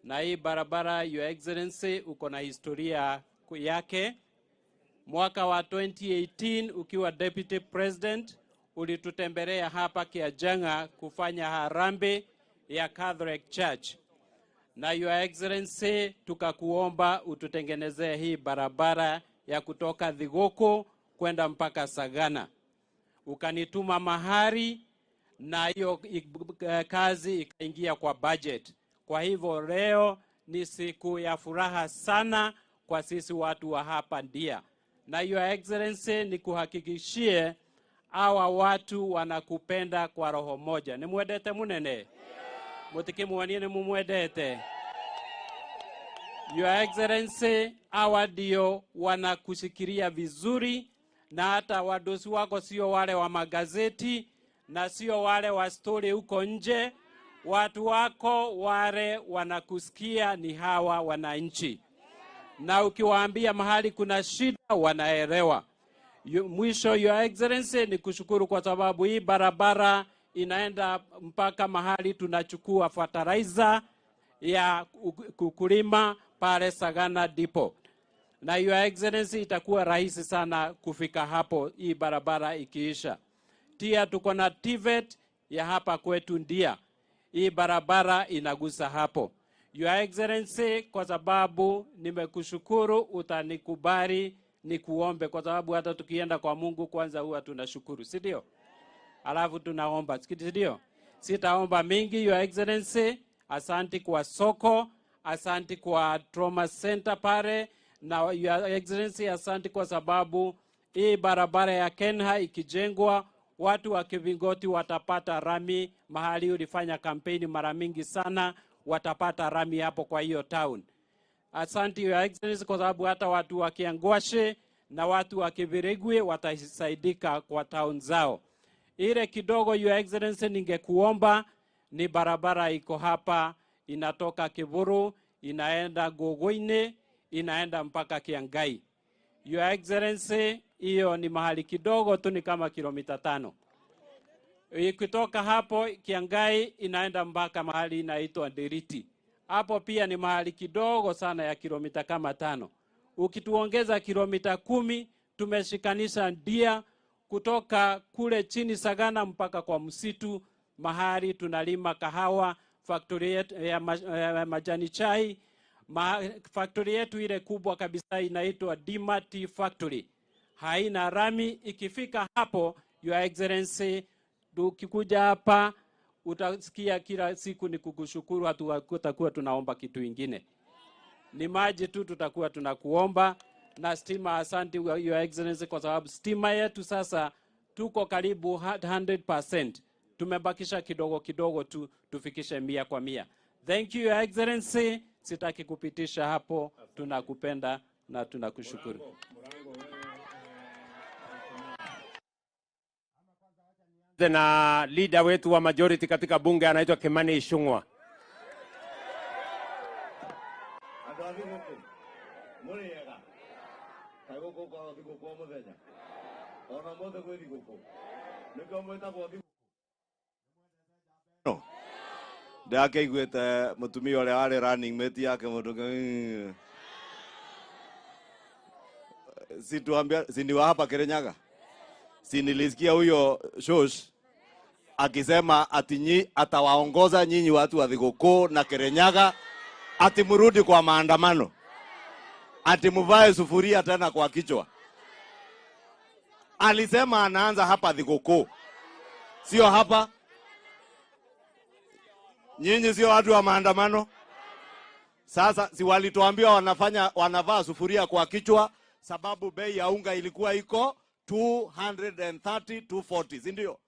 [SPEAKER 5] Na hii barabara, Your Excellency, uko na historia yake. Mwaka wa 2018 ukiwa Deputy President ulitutembelea hapa Kirinyaga kufanya harambee ya Catholic Church. Na Your Excellency, tukakuomba ututengenezee hii barabara ya kutoka Thigũkũ kwenda mpaka Sagana. ukanituma mahari na hiyo kazi ikaingia kwa budget. Kwa hivyo leo ni siku ya furaha sana kwa sisi watu wa hapa Ndia. Na Your Excellency, ni kuhakikishie hawa watu wanakupenda kwa roho moja. Ni mwedete munene? Mutikimuanie ni mumwedete? Your Excellency, hawa ndio wanakushikilia vizuri, na hata wadosi wako sio wale wa magazeti na sio wale wa story huko nje. Watu wako wale wanakusikia ni hawa wananchi, na ukiwaambia mahali kuna shida wanaelewa. Mwisho, Your Excellency, ni kushukuru kwa sababu hii barabara inaenda mpaka mahali tunachukua fertilizer ya kukulima pale Sagana Depot. Na Your Excellency, itakuwa rahisi sana kufika hapo hii barabara ikiisha. Tia tuko na TVET ya hapa kwetu Ndia. Hii barabara inagusa hapo. Your Excellency, kwa sababu nimekushukuru, utanikubali nikuombe, kwa sababu hata tukienda kwa Mungu kwanza huwa tunashukuru, si ndio? Alafu tunaomba, si ndio? Sitaomba mingi. Your Excellency, asanti kwa soko, asanti kwa trauma center pale, na Your Excellency, asanti kwa sababu hii barabara ya Kenha ikijengwa, watu wa Kivingoti watapata rami. Mahali ulifanya kampeni mara mingi sana, watapata rami hapo kwa hiyo town. Asante Your Excellency, kwa sababu hata watu wa Kiangwashe na watu wa Kivirigwe watasaidika kwa town zao. Ile kidogo Your Excellency ningekuomba ni barabara iko hapa, inatoka Kivuru, inaenda Gogoine, inaenda mpaka Kiangai. Your Excellency, hiyo ni mahali kidogo tu, ni kama kilomita 5. Ikitoka hapo Kiangai inaenda mpaka mahali inaitwa Ndiriti. Hapo pia ni mahali kidogo sana ya kilomita kama 5. Ukituongeza kilomita 10, tumeshikanisha Ndia kutoka kule chini Sagana mpaka kwa msitu, mahali tunalima kahawa, factory yetu ya majani chai. Factory yetu ile kubwa kabisa inaitwa Dima Tea Factory. Haina rami. Ikifika hapo, Your Excellency, ukikuja hapa utasikia kila siku ni kukushukuru, hatutakuwa tunaomba kitu ingine. Ni maji tu tutakuwa tunakuomba, na stima. Asante Your Excellency, kwa sababu stima yetu sasa tuko karibu 100%. Tumebakisha kidogo kidogo tu tufikishe 100%. Thank you Your Excellency, sitaki kupitisha hapo. Tunakupenda na tunakushukuru.
[SPEAKER 3] Na leader wetu wa majority katika bunge anaitwa Kimani Ichungwah.
[SPEAKER 6] Ndake igwete mutumia ule ari running mate yake mundu situambia siniwa hapa Kirinyaga. Sinilisikia huyo shosh akisema ati atawaongoza nyinyi watu wa Thigũkũ na Kirinyaga ati mrudi kwa maandamano, ati mvae sufuria tena kwa kichwa. Alisema anaanza hapa Thigũkũ, sio hapa. Nyinyi sio watu wa maandamano. Sasa si walituambia wanavaa sufuria kwa kichwa sababu bei ya unga ilikuwa iko 230 240, si ndio?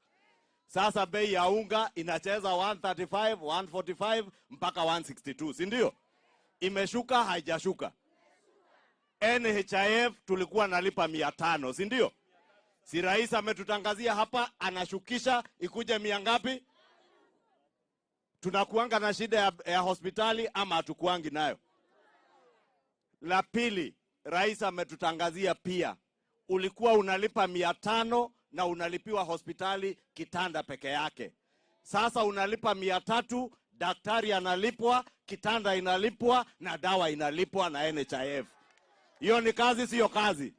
[SPEAKER 6] Sasa bei ya unga inacheza 135 145 mpaka 162, si ndio? Imeshuka haijashuka? NHIF tulikuwa nalipa 500, si ndio? Si rais ametutangazia hapa anashukisha ikuje 100 ngapi? Tunakuanga na shida ya hospitali ama hatukuangi nayo? La pili, rais ametutangazia pia ulikuwa unalipa 500 na unalipiwa hospitali kitanda peke yake. Sasa unalipa 300, daktari analipwa, kitanda inalipwa na dawa inalipwa na NHIF. Hiyo ni kazi sio kazi?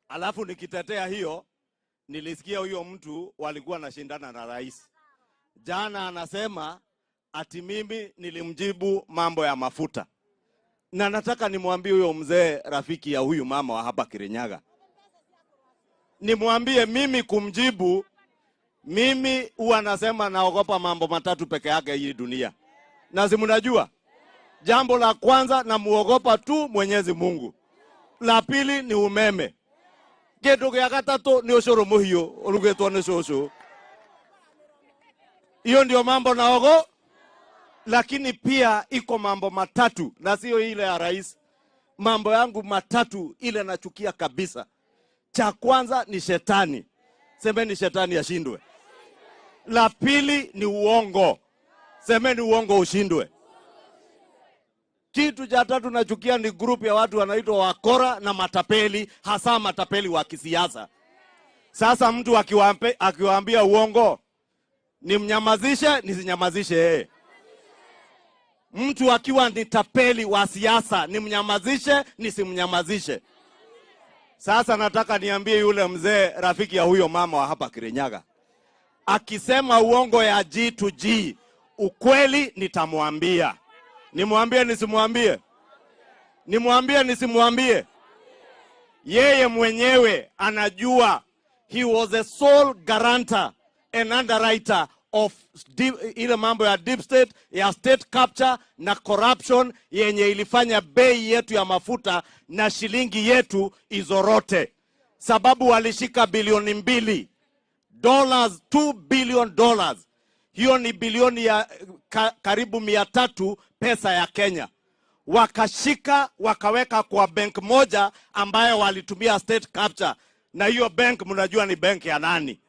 [SPEAKER 6] Alafu nikitetea hiyo, nilisikia huyo mtu walikuwa nashindana na rais. Jana anasema ati mimi nilimjibu mambo ya mafuta. Na nataka nimwambie huyo mzee rafiki ya huyu mama wa hapa Kirinyaga, nimwambie mimi kumjibu, mimi huwa nasema naogopa mambo matatu peke yake hii dunia. Na si mnajua? Jambo la kwanza namuogopa tu Mwenyezi Mungu. La pili ni umeme. Kitu gya gatatu ni ushuru muhiu urugetwo ni shushu. Hiyo ndio mambo naogo. Lakini pia iko mambo matatu na sio ile ya rais. Mambo yangu matatu ile nachukia kabisa. Cha kwanza ni shetani. Semeni shetani ashindwe. La pili ni uongo. Semeni uongo ushindwe. Kitu cha tatu nachukia ni group ya watu wanaitwa wakora na matapeli, hasa matapeli wa kisiasa. Sasa mtu akiwaambia uongo, nimnyamazishe nisinyamazishe yeye. Mtu akiwa ni tapeli wa siasa, nimnyamazishe nisimnyamazishe. Sasa nataka niambie yule mzee rafiki ya huyo mama wa hapa Kirinyaga. Akisema uongo ya G to G, ukweli nitamwambia. Nimwambie nisimwambie? Nimwambie nisimwambie? Yeye mwenyewe anajua he was a sole guarantor and underwriter of ile mambo ya deep state, ya state capture na corruption yenye ilifanya bei yetu ya mafuta na shilingi yetu izorote. Sababu walishika bilioni 2 dollars, $2 billion. Hiyo ni bilioni ya karibu 300 pesa ya Kenya. Wakashika wakaweka kwa bank moja ambayo walitumia state capture. Na hiyo bank mnajua ni bank ya nani?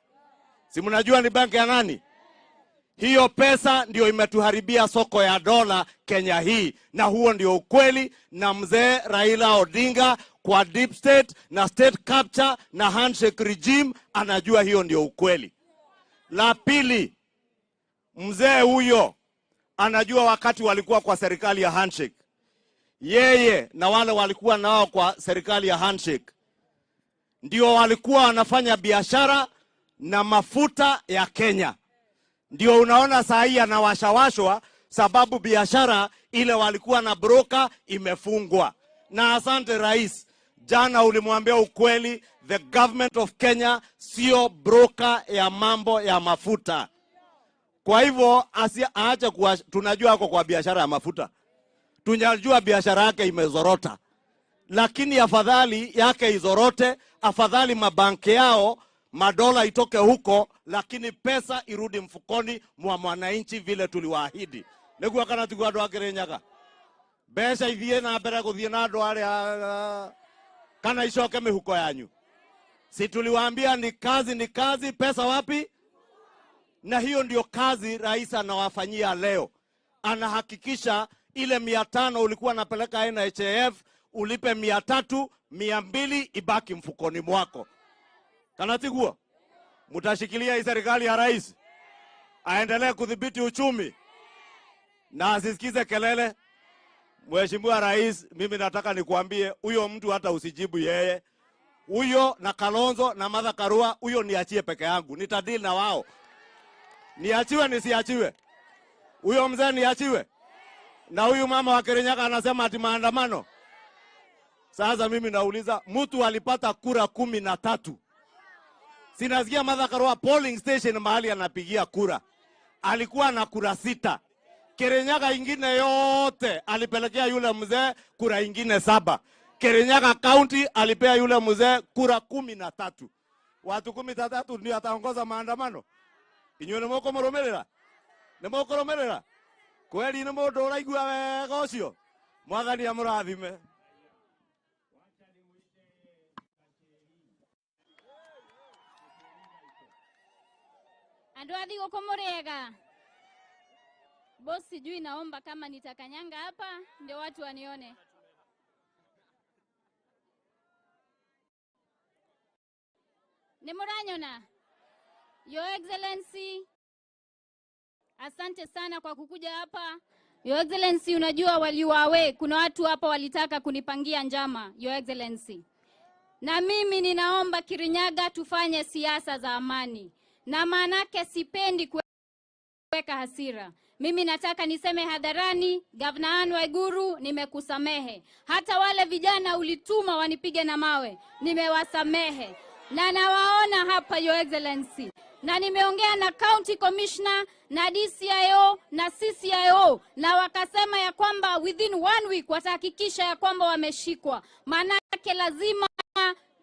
[SPEAKER 6] Si mnajua ni bank ya nani? Hiyo pesa ndio imetuharibia soko ya dola Kenya hii. Na huo ndio ukweli, na mzee Raila Odinga kwa deep state na state capture na handshake regime anajua hiyo ndio ukweli. La pili, mzee huyo anajua wakati walikuwa kwa serikali ya handshake, yeye na wale walikuwa nao kwa serikali ya handshake ndio walikuwa wanafanya biashara na mafuta ya Kenya. Ndio unaona saa hii anawashawashwa sababu biashara ile walikuwa na broker imefungwa. Na asante rais, jana ulimwambia ukweli, the government of Kenya sio broker ya mambo ya mafuta. Kwa hivyo aache kuwa, tunajua ako kwa biashara ya mafuta. Tunajua biashara yake imezorota. Lakini afadhali yake izorote, afadhali mabanki yao madola itoke huko, lakini pesa irudi mfukoni mwa mwananchi vile tuliwaahidi. Negua kana tuko andũ a Kirinyaga. Pesa ithie na mbere guthie na andũ arĩa kana icoke mihuko yanyu. Si tuliwaambia ni kazi, pesa wapi? Na hiyo ndio kazi rais anawafanyia leo. Anahakikisha ile 500 ulikuwa napeleka NHIF ulipe 300, 200 ibaki mfukoni mwako. Kanatigua, mutashikilia hii serikali ya rais aendelee kudhibiti uchumi na asisikize kelele. Mheshimiwa rais, mimi nataka nikuambie huyo mtu hata usijibu yeye. Huyo na Kalonzo na Martha Karua, huyo niachie peke yangu. Nitadeal na wao. Niachiwe nisiachiwe? Huyo mzee niachiwe? Na huyu mama wa Kirinyaga anasema ati maandamano. Sasa mimi nauliza, mtu alipata kura 13. Sinasikia Martha Karua polling station mahali anapigia kura alikuwa na kura 6. Kirinyaga ingine yote alipelekea yule mzee kura ingine 7. Kirinyaga county alipea yule mzee kura 13. Watu 13 ndio ataongoza maandamano. Inyuĩ nĩ mũkũmũrũmĩrĩra? Nĩ mũkũrũmĩrĩra? Kweli nĩ mũndũ ũraigua wega ũcio? Mwathani amũrathime.
[SPEAKER 7] Andũ a Thigũkũ mũrĩega. Boss, sijui naomba kama nitakanyanga hapa ndio watu wanione. Nĩ mũranyona? Your Excellency, asante sana kwa kukuja hapa. Your Excellency, unajua waliwawe, kuna watu hapa walitaka kunipangia njama, Your Excellency. Na mimi ninaomba Kirinyaga tufanye siasa za amani. Na maanake sipendi kuweka hasira. Mimi nataka niseme hadharani, Governor Anne Waiguru, nimekusamehe. Hata wale vijana ulituma wanipige na mawe, nimewasamehe. na nawaona hapa Your Excellency, na nimeongea na County Commissioner na DCIO na CCIO, na wakasema ya kwamba within 1 week watahakikisha ya kwamba wameshikwa. Maanake lazima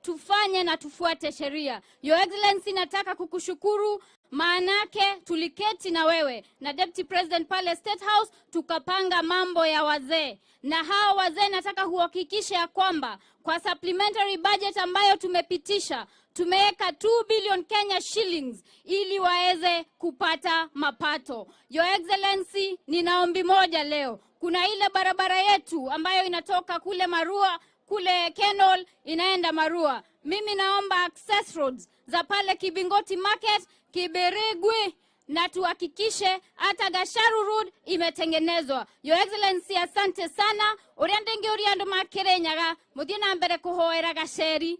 [SPEAKER 7] tufanye na tufuate sheria. Your Excellency, nataka kukushukuru, maanake tuliketi na wewe na Deputy President pale State House tukapanga mambo ya wazee, na hao wazee nataka kuhakikisha ya kwamba kwa supplementary budget ambayo tumepitisha tumeweka 2 billion Kenya shillings ili waweze kupata mapato. Your Excellency, nina ombi moja leo. Kuna ile barabara yetu ambayo inatoka kule Marua, kule Kenol inaenda Marua. Mimi naomba access roads za pale Kibingoti Market, Kiberigwi, na tuhakikishe hata Gasharu Road imetengenezwa. Your Excellency, asante sana. Uriandenge uriando makirenyaga muthina mbere kuhoera gasheri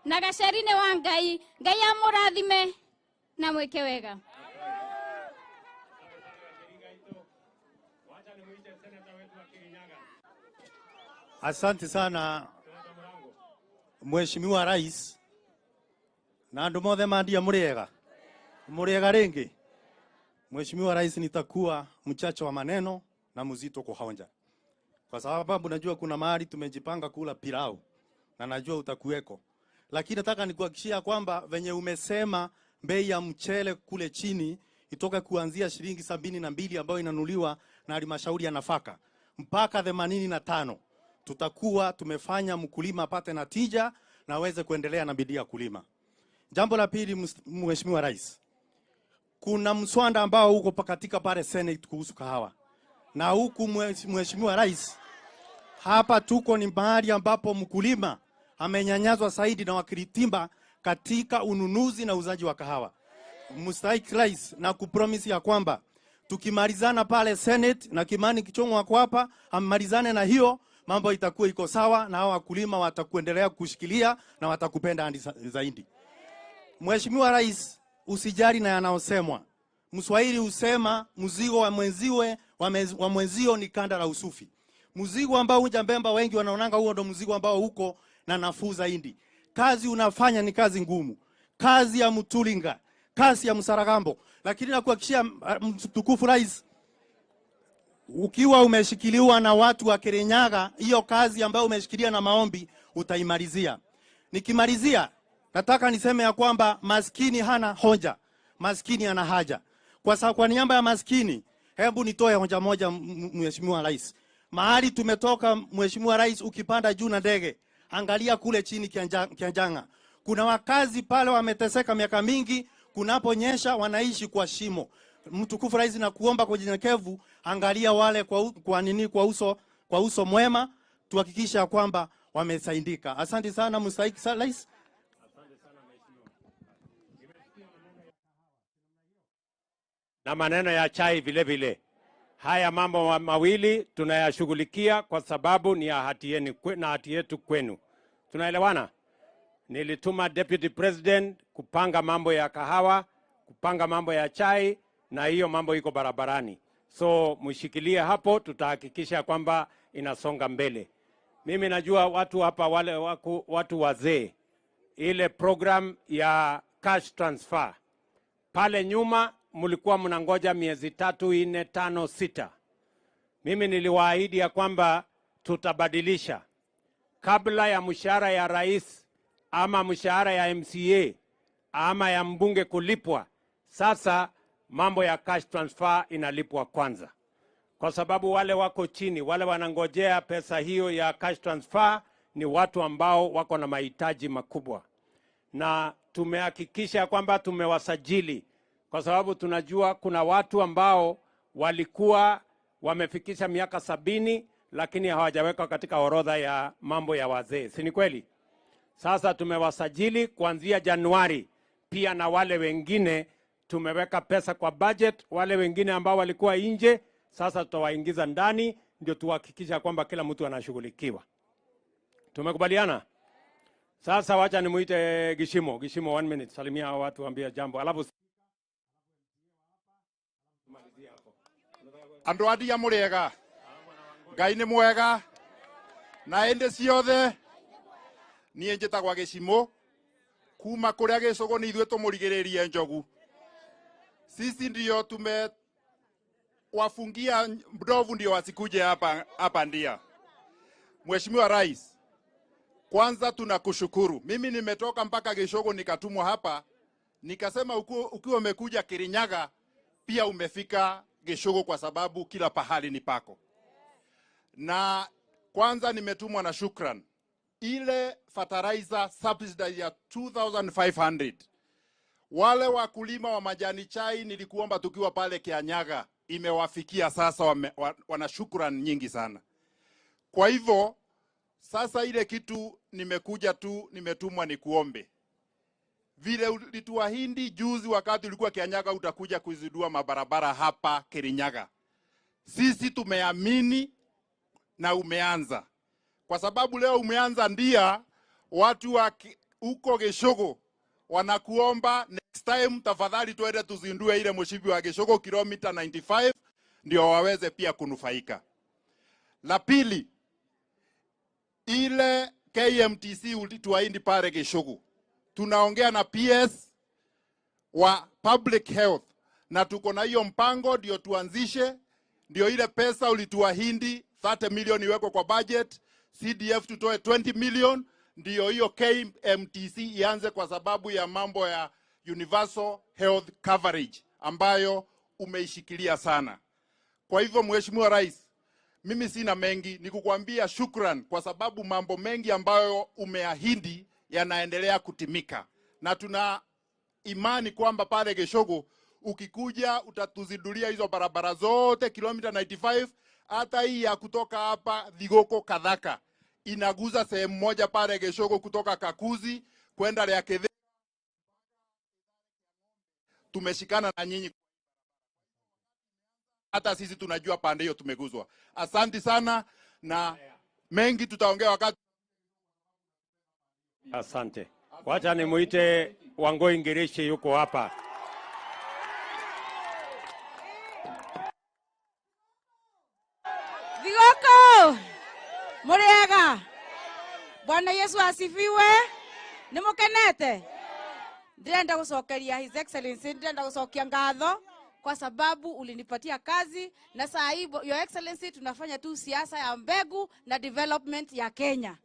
[SPEAKER 7] na gasheri ne wangai ngai amurathime na mweke wega.
[SPEAKER 8] Asante sana Mheshimiwa Rais, na andu mothe mandia muriega ringi. Mheshimiwa Rais, nitakuwa mchache wa maneno na mzito kuhonja, kwa sababu najua kuna mahali tumejipanga kula pilau na najua utakuweko, lakini nataka nikuhakikishia kwamba venye umesema bei ya mchele kule chini itoka kuanzia shilingi 72 ambayo inanuliwa na halmashauri ya nafaka mpaka 85, tutakuwa tumefanya mkulima apate natija na aweze kuendelea na bidii ya kulima. Jambo la pili, Mheshimiwa Rais, kuna mswada ambao uko katika pale Senate kuhusu kahawa, na huku Mheshimiwa Rais, hapa tuko ni mahali ambapo mkulima amenyanyazwa zaidi na wakiritimba katika ununuzi na uzaji wa kahawa. Mstahiki Rais, na kupromise ya kwamba tukimalizana pale Senate na Kimani Ichungwah kwa hapa amalizane na hiyo, mambo itakuwa iko sawa na hao wakulima watakuendelea kushikilia na watakupenda zaidi. Mheshimiwa Rais, usijali na yanayosemwa. Mswahili usema mzigo wa mwenzio ni kanda la usufi. Mzigo ambao hujambemba wengi wanaonanga huo ndo mzigo ambao huko na nafuu zaidi. Kazi unafanya ni kazi ngumu. Kazi ya Mtulinga, kazi ya Msaragambo. Lakini nakuhakikishia mtukufu Rais, ukiwa umeshikiliwa na watu wa Kirinyaga, hiyo kazi ambayo umeshikilia na maombi utaimalizia. Nikimalizia, nataka niseme ya kwamba maskini hana hoja, maskini ana haja. Kwa niaba ya maskini, hebu nitoe hoja moja, Mheshimiwa Rais. Mahali tumetoka, Mheshimiwa Rais, ukipanda juu na ndege, angalia kule chini Kianjanga. Kuna wakazi pale wameteseka miaka mingi, kunaponyesha wanaishi kwa shimo. Mtukufu Rais, na kuomba kwa unyenyekevu, angalia wale kwa uso mwema, tuhakikisha kwamba wamesaidika. Asante sana Mstahiki Rais.
[SPEAKER 3] Na maneno ya chai vile vile. Haya mambo mawili tunayashughulikia kwa sababu ni hati yetu kwenu. Tunaelewana? Nilituma Deputy President kupanga mambo ya kahawa, kupanga mambo ya chai, na hiyo mambo iko barabarani. So mshikilie hapo, tutahakikisha kwamba inasonga mbele. Mimi najua watu hapa watu wazee, ile program ya cash transfer. Pale nyuma mlikuwa mnangoja miezi 3, 4, 5, 6. Mimi niliwaahidi ya kwamba tutabadilisha. Kabla ya mshahara ya rais ama mshahara ya MCA ama ya mbunge kulipwa, sasa mambo ya cash transfer inalipwa kwanza. Kwa sababu wale wako chini, wale wanangojea pesa hiyo ya cash transfer ni watu ambao wako na mahitaji makubwa. Na tumehakikisha kwamba tumewasajili, kwa sababu tunajua kuna watu ambao walikuwa wamefikisha miaka 70 lakini hawajawekwa katika orodha ya mambo ya wazee. Si ni kweli? Sasa tumewasajili kuanzia Januari. Pia na wale wengine tumeweka pesa kwa budget, wale wengine ambao walikuwa nje sasa tutawaingiza ndani, ndio tuhakikisha kwamba kila mtu anashughulikiwa. Tumekubaliana? Sasa wacha nimuite Gishimo. Gishimo, 1 minute. Salimia watu, ambia jambo. Alafu
[SPEAKER 9] andu adia muriega, Ngai ni mwega na ende ciothe. Nie njitagwa Gishimo, kuma kuria Gicugu ni ithuĩ tũmũrigĩrĩrie njogu. Sisi ndio wafungia ndovu ndio wasikuje hapa Ndia. Mheshimiwa Rais, kwanza tunakushukuru. Mimi nimetoka mpaka Gicugu nikatumwa hapa, nikasema ukiwa umekuja Kirinyaga pia umefika Gicugu kwa sababu kila pahali ni pako. Na kwanza nimetumwa na shukran. Ile fertilizer subsidy ya 2,500. Wale wakulima wa majani chai nilikuomba tukiwa pale Kirinyaga imewafikia sasa, wana shukran nyingi sana. Kwa hivyo sasa ile kitu nimetumwa ni kuombe. Vile ulituahidi juzi wakati ulikuwa Kirinyaga utakuja kuzidua mabarabara hapa Kirinyaga. Sisi tumeamini na umeanza. Kwa sababu leo umeanza Ndia, watu wa huko Gicugu wanakuomba next time tafadhali tuende tuzindue ile mshipi wa Gicugu kilomita 95 ndio waweze pia kunufaika. La pili, ile KMTC ulituahidi pale Gicugu. Tunaongea na PS wa public health na tuko na hiyo mpango ndio tuanzishe, ndio ile pesa ulituahidi 30 million iwekwe kwa budget, CDF tutoe 20 million, ndio hiyo KMTC ianze kwa sababu ya mambo ya universal health coverage ambayo umeishikilia sana. Kwa hivyo Mheshimiwa Rais, mimi sina mengi, nikukwambia shukran kwa sababu mambo mengi ambayo umeahidi yanaendelea kutimika. Na tuna imani kwamba pale Gicugu ukikuja utatuzindulia hizo barabara zote kilomita 95, hata hii ya kutoka hapa Thigũkũ Kathaka inaguza sehemu moja pale Gicugu kutoka Kakuzi kwenda Leakethe. Tumeshikana na nyinyi, hata sisi tunajua pande hiyo tumeguzwa. Asante sana, na mengi tutaongea wakati.
[SPEAKER 3] Asante. Wacha nimuite Wangoi Ngirishi yuko hapa.
[SPEAKER 14] Thigũkũ Muriega. Bwana Yesu asifiwe. Nimukenete? Ndirenda gucokeria His Excellency, ndirenda gucokia ngatho kwa sababu ulinipatia kazi, na saa hii Your Excellency tunafanya tu siasa ya mbegu na development ya Kenya.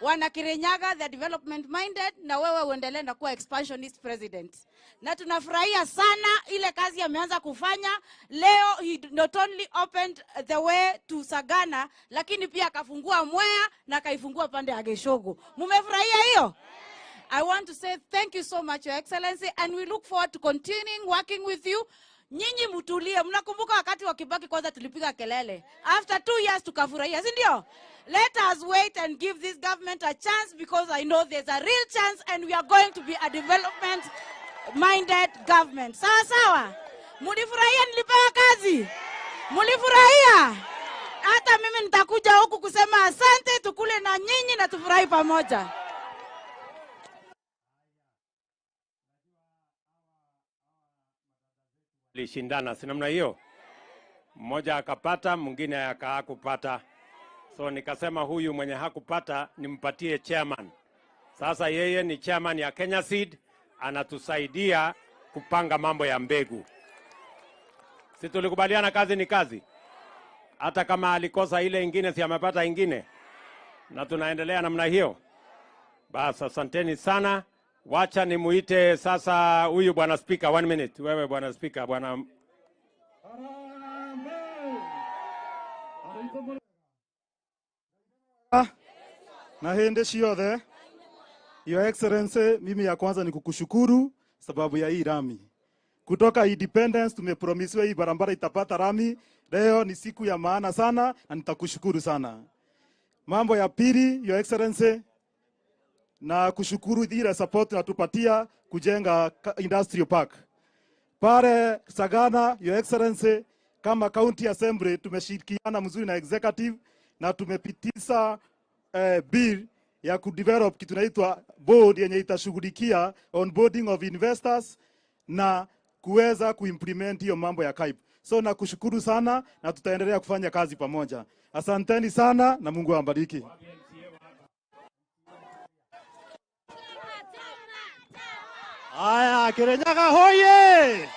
[SPEAKER 14] Wana Kirinyaga the development minded, na wewe uendelee na kuwa expansionist president. Na tunafurahia sana ile kazi ameanza kufanya. Leo he not only opened the way to Sagana, lakini pia akafungua Mwea na kaifungua pande ya Gicugu. Mumefurahia hiyo? I want to say thank you so much, Your Excellency, and we look forward to continuing working with you. Nyinyi mtulie. Mnakumbuka wakati wa Kibaki kwanza tulipiga kelele. After 2 years tukafurahia, si ndio? Let us wait and give this government a chance, because I know there's a real chance and we are going to be a development minded government. Sawa sawa? Mulifurahia nilipewa kazi? Mulifurahia? Hata mimi nitakuja huku kusema asante, tukule na nyinyi na tufurahi pamoja.
[SPEAKER 3] Lishindana, si namna hiyo? Mmoja akapata, mwingine hakupata. So nikasema huyu mwenye hakupata nimpatie chairman. Sasa yeye ni chairman ya Kenya Seed, anatusaidia kupanga mambo ya mbegu. Si tulikubaliana kazi ni kazi? Hata kama alikosa ile ingine, si amepata ingine? Na tunaendelea namna hiyo. Basi asanteni sana. Wacha nimuite sasa huyu bwana speaker. 1 minute. Wewe bwana speaker, bwana.
[SPEAKER 10] Na hende ciothe. Your Excellency, mimi ya kwanza ni kukushukuru sababu ya hii rami. Kutoka independence tumepromisiwa hii barabara itapata rami. Leo ni siku ya maana sana na nitakushukuru sana. Mambo ya pili, Your Excellency, na kushukuru ile support natupatia kujenga industrial park. Pale Sagana, Your Excellency, kama county assembly tumeshirikiana mzuri na executive na tumepitisha bill ya kudevelop kitu inaitwa board yenye itashughulikia onboarding of investors na kuweza kuimplement hiyo mambo ya KAIP. So nakushukuru sana na tutaendelea kufanya kazi pamoja. Asanteni sana na Mungu awabariki.
[SPEAKER 11] Aya, Kirinyaga hoye!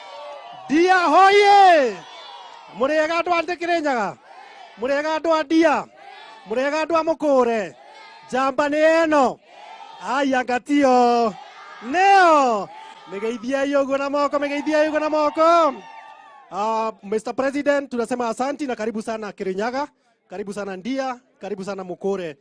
[SPEAKER 11] Ndia hoye! Murega andu ante Kirinyaga. Murega andu a Ndia. Murega andu a Mukure. Jamba ni eno. Aya ngatio. Neo. Megeithia yugo na moko, megeithia yugo na moko. Mr. President, tunasema asanti na karibu sana Kirinyaga, karibu sana Ndia, karibu sana Mukure.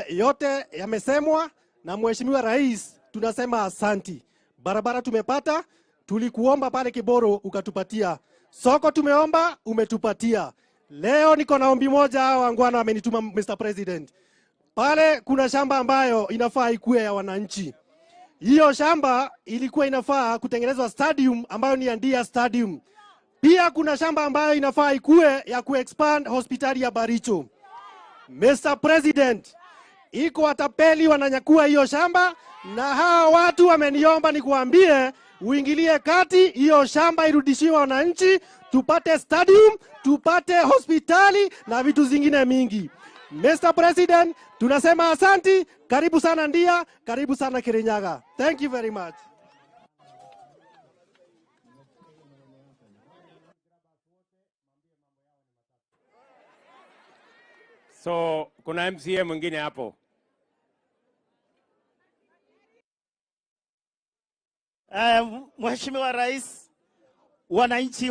[SPEAKER 11] Yote yamesemwa na Mheshimiwa Rais, tunasema asanti. Barabara tumepata, tulikuomba pale Kiboro ukatupatia. Soko tumeomba, umetupatia. Leo niko na ombi moja, wangwana amenituma Mr. President. Pale kuna shamba ambayo inafaa ikuwe ya wananchi. Hiyo shamba ilikuwa inafaa kutengenezwa stadium ambayo ni Ndia Stadium. Pia kuna shamba ambayo inafaa ikuwe ya kuexpand hospitali ya Baricho. Mr. President, iko watapeli wananyakua hiyo shamba na hawa watu wameniomba nikuambie uingilie kati hiyo shamba irudishiwe wananchi, tupate stadium, tupate hospitali na vitu zingine mingi. Mr. President, tunasema asanti, karibu sana Ndia, karibu sana Kirinyaga. Thank you very much.
[SPEAKER 3] So kuna MCA mwingine hapo.
[SPEAKER 12] Mheshimiwa Rais, wananchi